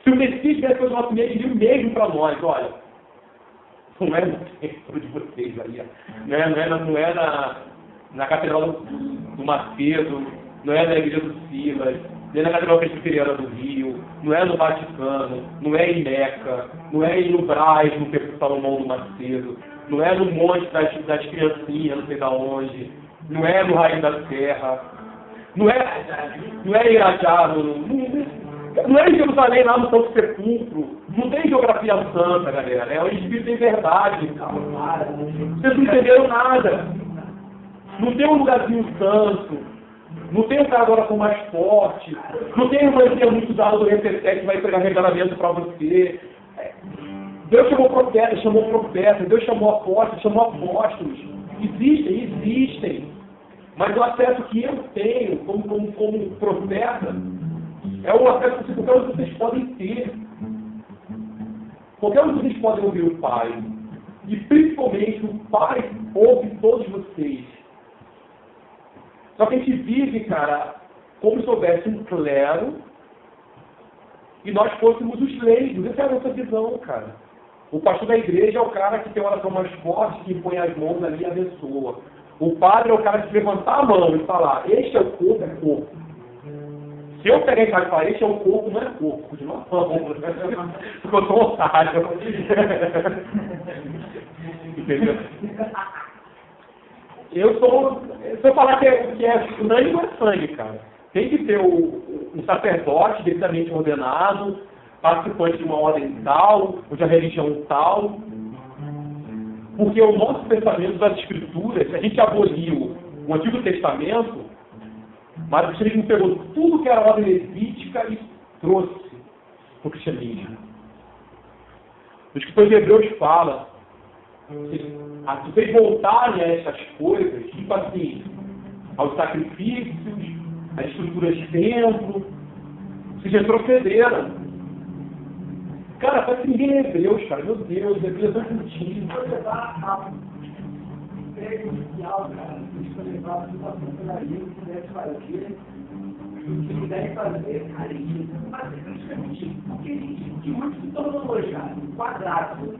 Se o Messias tivesse o nosso meio, diria o mesmo para nós. Olha, não é no templo de vocês aí. Não é na Catedral do Macedo, não é na Igreja do Silas, nem na Catedral Presbiteriana do Rio, não é no Vaticano, não é em Meca, não é em Brás, no Templo Salomão do Macedo, não é no Monte das Criancinhas, não sei da onde, não é no Rainha da Serra, não é em Irajá, não é em Jerusalém, lá no Santo Sepulcro, não tem geografia santa, galera, é o Espírito em verdade. Vocês não entenderam nada. Não tem um lugarzinho santo, não tem um cara agora com mais forte, não tem uma irmã muito dada do RT7 que vai entregar regalamento para você. Deus chamou profeta, Deus chamou apóstolos, chamou apóstolos. Existem. Mas o acesso que eu tenho como profeta é o acesso que qualquer um de vocês podem ter. Qualquer um de vocês podem ouvir o Pai. E principalmente o Pai ouve todos vocês. Só que a gente vive, cara, como se houvesse um clero e nós fôssemos os leigos. Essa é a nossa visão, cara. O pastor da igreja é o cara que tem uma oração mais forte, que põe as mãos ali e abençoa. O padre é o cara que levantar a mão e falar, este é o corpo, é corpo. Se eu pegar em casa e falar, este é o corpo, não é corpo. De novo, porque eu sou otário. Entendeu? Se eu falar que é sangue, não é sangue, cara. Tem que ter um sacerdote devidamente ordenado, participante de uma ordem tal, ou de uma religião tal, porque o nosso pensamento das Escrituras, a gente aboliu o Antigo Testamento, mas o cristianismo pegou tudo que era ordem levítica e trouxe para o cristianismo. O escritor de Hebreus fala, se vocês voltarem a essas coisas, tipo assim, aos sacrifícios, às estruturas de templo, vocês retrocederam. Cara, parece que ninguém é Hebreus, cara. Meu Deus, Hebreus é tão curtinho. Se você levar a pega inicial, cara, se você levar a situação pela gente, que pudesse fazer, o que pudesse fazer, cara, isso fazer praticamente o que a gente que muito se tornou hoje, cara, quadrado,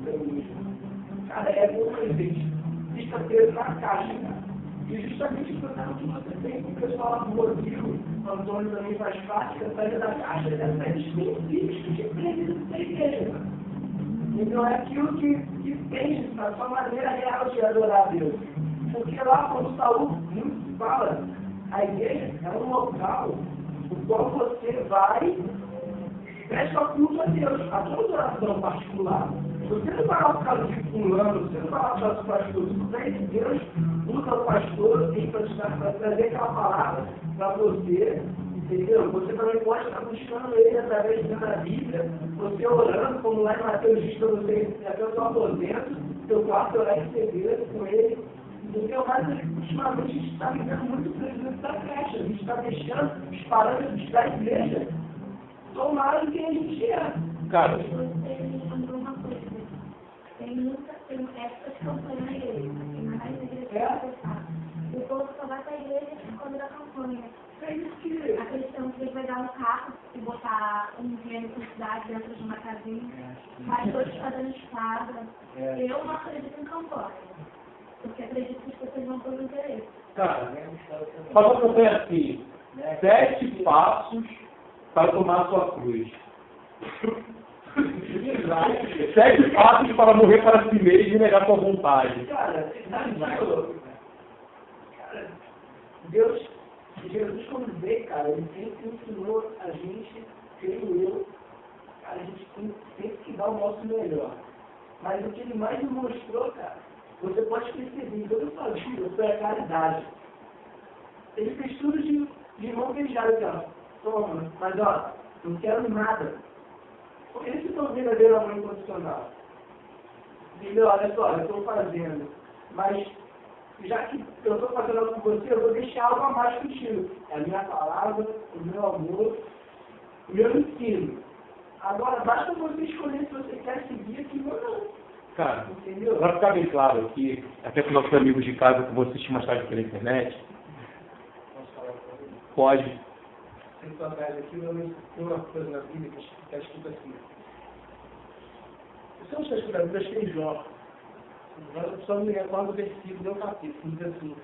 cara, é bom presente, fica preso na caixa, cara. E justamente o problema que você tem com o pessoal lá do Rodrigo, o Antônio também faz parte da saída da caixa, dessa específica de presença da igreja. Então é aquilo que tem na sua maneira real de adorar a Deus. Porque lá, quando Saul muito fala, a igreja é um local no qual você vai e presta culto a Deus, a sua adoração particular. Você não vai lá por causa de fulano, você não vai lá por causa do pastor, tudo bem que Deus usa o pastor para trazer aquela palavra para você, entendeu? Você também pode estar buscando ele através da Bíblia, você orando, como lá em Mateus diz para você, até o seu aposento, seu quarto orar em segredo com ele, entendeu? Mas ultimamente a gente está vivendo muito presidente da creche, a gente está deixando os parâmetros da igreja tomarem quem a gente é. Cara, tem épocas que campanha na igreja, tem mais igreja que o povo só vai para a igreja quando dá campanha. A questão que ele vai dar um carro e botar um dinheiro de cidade dentro de uma casinha, mas todos fazendo espada. Eu não acredito em campanha, porque acredito que as pessoas vão ter interesse. cara, fala para você assim, 7 passos para tomar a sua cruz. 7 passos para morrer para si mesmo e negar sua vontade. Cara, Deus, Jesus, quando veio, cara, ele sempre ensinou a gente, creio eu, cara, a gente tem que dar o nosso melhor. Mas o que ele mais nos mostrou, cara, você pode perceber, toda a sua vida foi a caridade. Ele fez tudo de mão beijada, cara. Toma, mas ó, não quero nada. Porque eles são verdadeiro amor incondicional. Entendeu? Olha só, eu estou fazendo, mas já que eu estou fazendo algo com você, eu vou deixar algo a mais contigo. É a minha palavra, o meu amor, o meu ensino. Agora, basta você escolher se você quer seguir aquilo ou não. Cara, entendeu? para ficar bem claro aqui, até para os nossos amigos de casa que vão assistir mais tarde pela internet, pode. Tem uma coisa na Bíblia que está escrito assim. Você não está escrito na Bíblia, acho que é em Jó. Eu só me recordo do versículo, do capítulo, diz assim,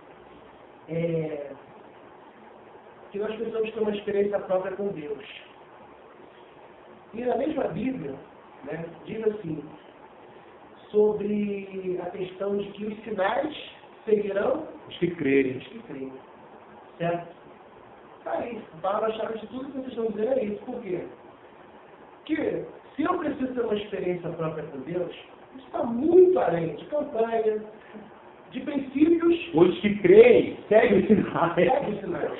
que nós precisamos ter uma experiência própria com Deus. E na mesma Bíblia, né, diz assim, sobre a questão de que os sinais seguirão Os que crerem. os que creem. Certo? Tá isso. A palavra-chave de tudo que vocês estão dizendo é isso. Por quê? Porque se eu preciso ter uma experiência própria com Deus, isso está muito além de campanha, de princípios. Os que creem, seguem os sinais. Segue os sinais.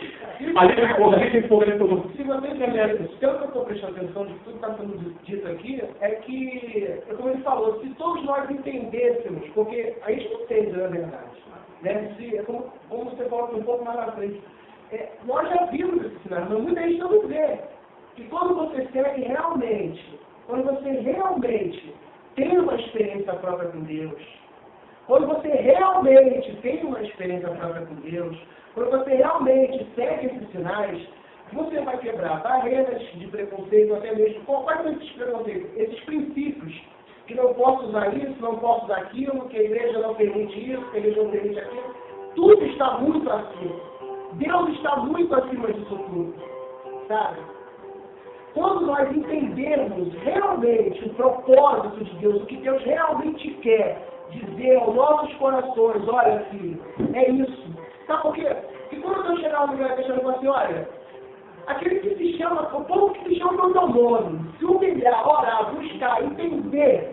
Ali tem fogo, ali todo. Se você entender, pelo que eu estou prestando atenção de tudo que está sendo dito aqui, é que, como ele falou, se todos nós entendêssemos, porque a gente não entende, na verdade, né? Como você falou um pouco mais na frente, nós já vimos esses sinais, mas muita gente não vê. Que quando você segue realmente, quando você realmente tem uma experiência própria com Deus, quando você realmente tem uma experiência própria com Deus, quando você realmente segue esses sinais, você vai quebrar barreiras de preconceito, até mesmo, quais são esses preconceitos? Esses princípios, que não posso usar isso, não posso usar aquilo, que a igreja não permite isso, que a igreja não permite aquilo, tudo está muito acima. Deus está muito acima disso tudo, sabe? Quando nós entendermos realmente o propósito de Deus, o que Deus realmente quer dizer aos nossos corações, olha filho, é isso. Sabe por quê? E quando eu chegar no lugar fechando, eu falo assim, olha, aquele que se chama, o povo que se chama do meu nome, se humilhar, orar, buscar, entender,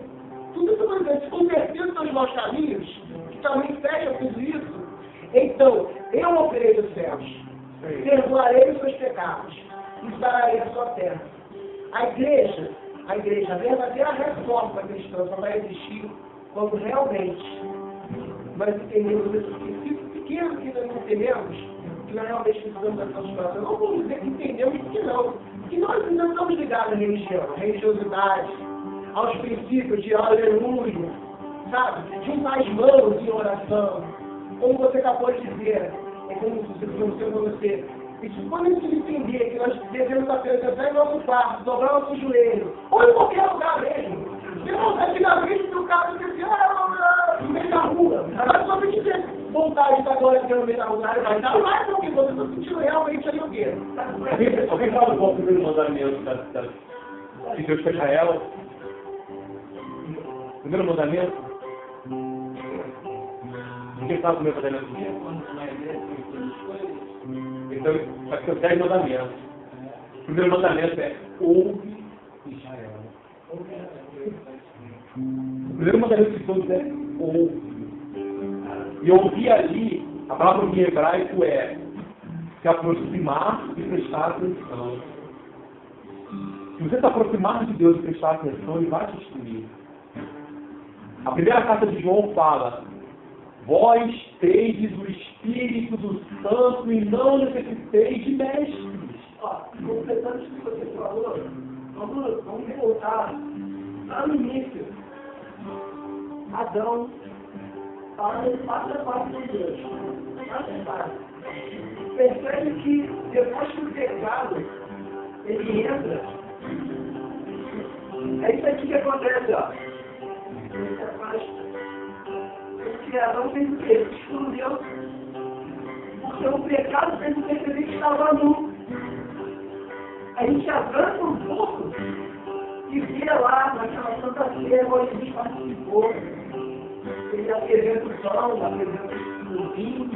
tudo isso vai se converter nos seus maus caminhos, que também fecha tudo isso, então, eu ouvirei dos céus, perdoarei os seus pecados, e sararei a sua terra. A igreja, a verdadeira reforma cristã só vai existir quando realmente nós entendemos esse pequeno que nós entendemos, que nós realmente precisamos da transformação. Não vamos dizer que entendemos, porque não. Que nós ainda estamos ligados à religião, à religiosidade, aos princípios de aleluia, sabe? Juntar as mãos em oração. Como você acabou de dizer, é como se você. Isso, quando a gente entender que nós devemos apresentar em nosso quarto, dobrar nosso joelho, ou em qualquer lugar mesmo. Antigamente, o cara dizia, no meio da rua. Agora, só tem que ter vontade de agora no meio da rua, vai dar mais do que você está sentindo realmente ali o quê? Alguém fala qual o primeiro mandamento de Deus para Israel? Primeiro mandamento? Quem sabe o primeiro mandamento? Então, vai ter 10 mandamentos. O primeiro mandamento é ouve Israel. O primeiro mandamento de todos é ouve. E ouvir ali, a palavra em hebraico é se aproximar e prestar atenção. Se você se aproximar de Deus e prestar atenção, Ele vai te instruir. A primeira carta de João fala: vós tendes o Espírito do Santo e não necessiteis de mestres. Completando isso que você falou, vamos voltar lá no início. Adão passa a parte de Deus. Percebe que depois que o pecado ele entra, é isso aqui que acontece, ó. Porque Adão fez o quê? Ele escondeu. Porque o pecado fez o perceber que estava nu. A gente avança um pouco e vê lá naquela Santa Ceia onde Jesus participou. Ele apresenta o pão, apresenta o vinho.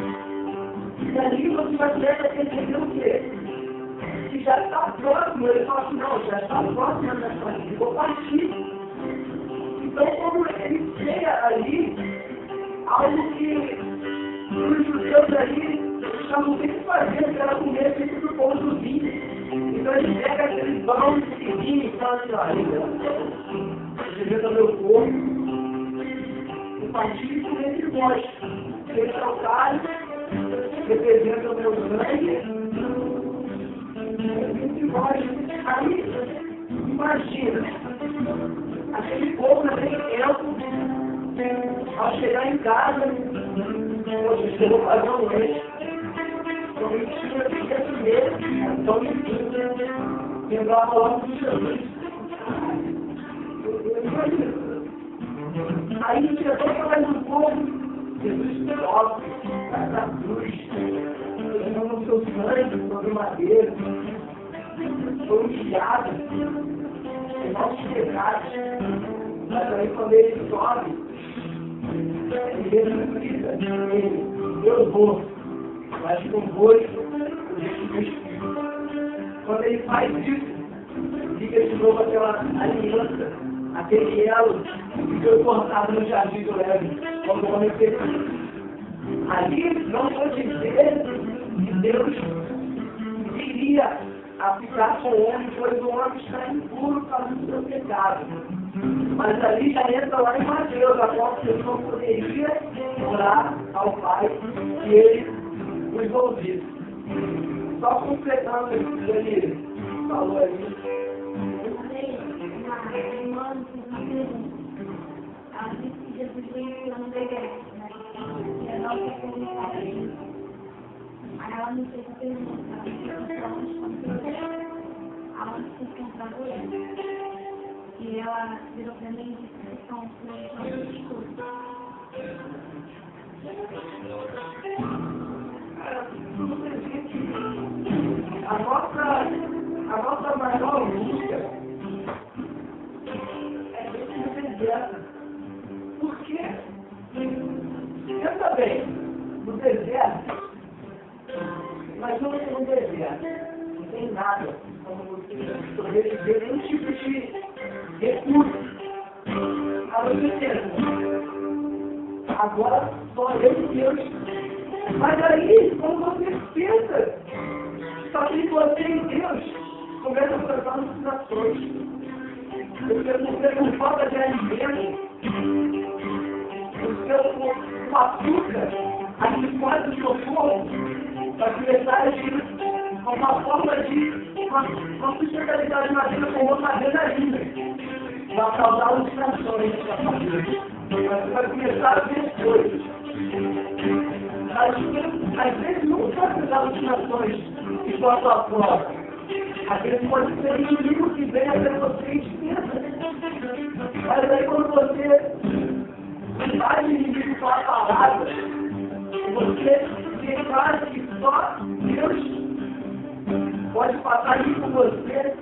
E ali você vai perceber o quê? Que já está próximo. Ele fala assim, não, já está próximo da minha família, vou partir. Então, como ele chega ali, algo que os judeus ali estavam sempre fazendo, que era comer sempre do pão do vinho. Então ele pega aquele pão de vinho e fala assim, olha, representa meu corpo, o partido com entre vós. Esse é o cálice, representa o meu sangue, entre vós. Aí, imagina, aquele povo naquele tempo, ao chegar em casa, eu vou fazer um lanche. Então ele tinha que receber, então ele lembrava logo do Jesus. Aí chegou para mais um povo, Jesus sofre, da cruz, derramando o seu sangue sobre o madeiro, foi humilhado, em nossos pecados. Mas aí quando ele sobe, ele grita, eu vou, mas não vou, quando ele faz isso, fica de novo aquela aliança, aquele elo que foi cortado no jardim do Éden, quando o homem fez isso. Ali não vou dizer que Deus iria a ficar com o homem, pois o homem está impuro por causa do seu pecado. Mas ali já entra lá em Mateus, a qual você não poderia orar ao Pai e ele os ouvisse. Só completando isso que ele falou ali. Ela disse que Jesus veio no degrau, né? E a nossa comunidade. Aí ela me fez a pergunta, aonde se encontrava ele? E ela virou para mim e disse que são os estudos. A nossa maior luta é esse deserto. Por quê? Imagina você no deserto, não tem nada, como você sobreviver, nenhum tipo de recurso. Aí você pensa, agora só eu e Deus. Mas aí, quando você pensa, só que você e Deus começam a fazer alucinações. Você com falta de alimento, você com açúcar, adequado do seu corpo, para começar a agir como uma forma de uma sustentabilidade na vida com outra adrenalina. Vai causar alucinações na sua vida. Você vai começar a ver coisas. Às vezes não são essas alucinações que estão à sua prova. Às vezes pode ser o inimigo que vem até você e te pensa. Mas aí quando você faz o inimigo com a palavra, você declara que só Deus pode passar isso por você,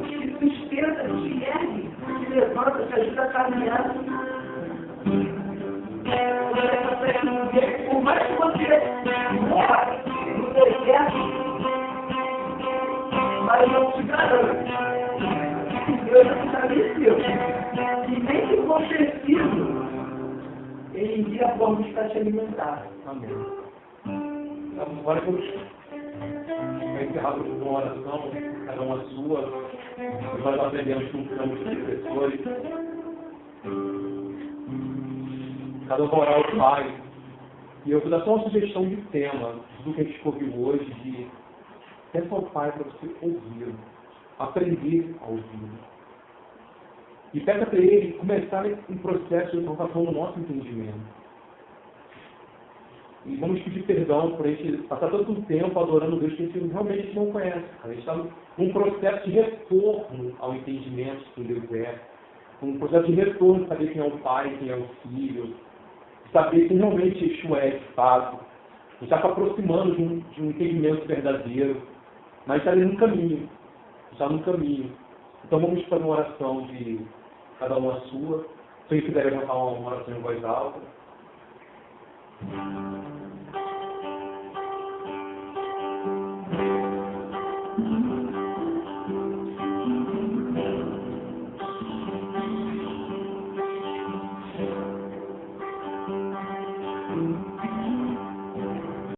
te sustenta, te ergue, te levanta, te ajuda a caminhar. Por mais que você morra no deserto, mas não te garanto que Deus estabeleceu. E nem que for preciso, Ele envia formas para te alimentar. Amém. Agora vamos encerrar com uma oração, cada uma sua. Nós aprendemos com os professores. Cada um vai orar ao Pai. E eu vou dar só uma sugestão de tema do que a gente ouviu hoje, de peça ao Pai para você ouvir, aprender a ouvir. E peça para Ele começar um processo de renovação no nosso entendimento. E vamos pedir perdão por a gente passar tanto tempo adorando Deus que a gente realmente não conhece. A gente está num processo de retorno ao entendimento de quem Deus é. Um processo de retorno de saber quem é o Pai, quem é o Filho. Saber quem realmente Yeshua é de fato. A gente está se aproximando de um entendimento verdadeiro. Mas está ali no caminho. Está no caminho. Então vamos para uma oração de cada uma sua. Se vocês quiserem levantar uma oração em voz alta.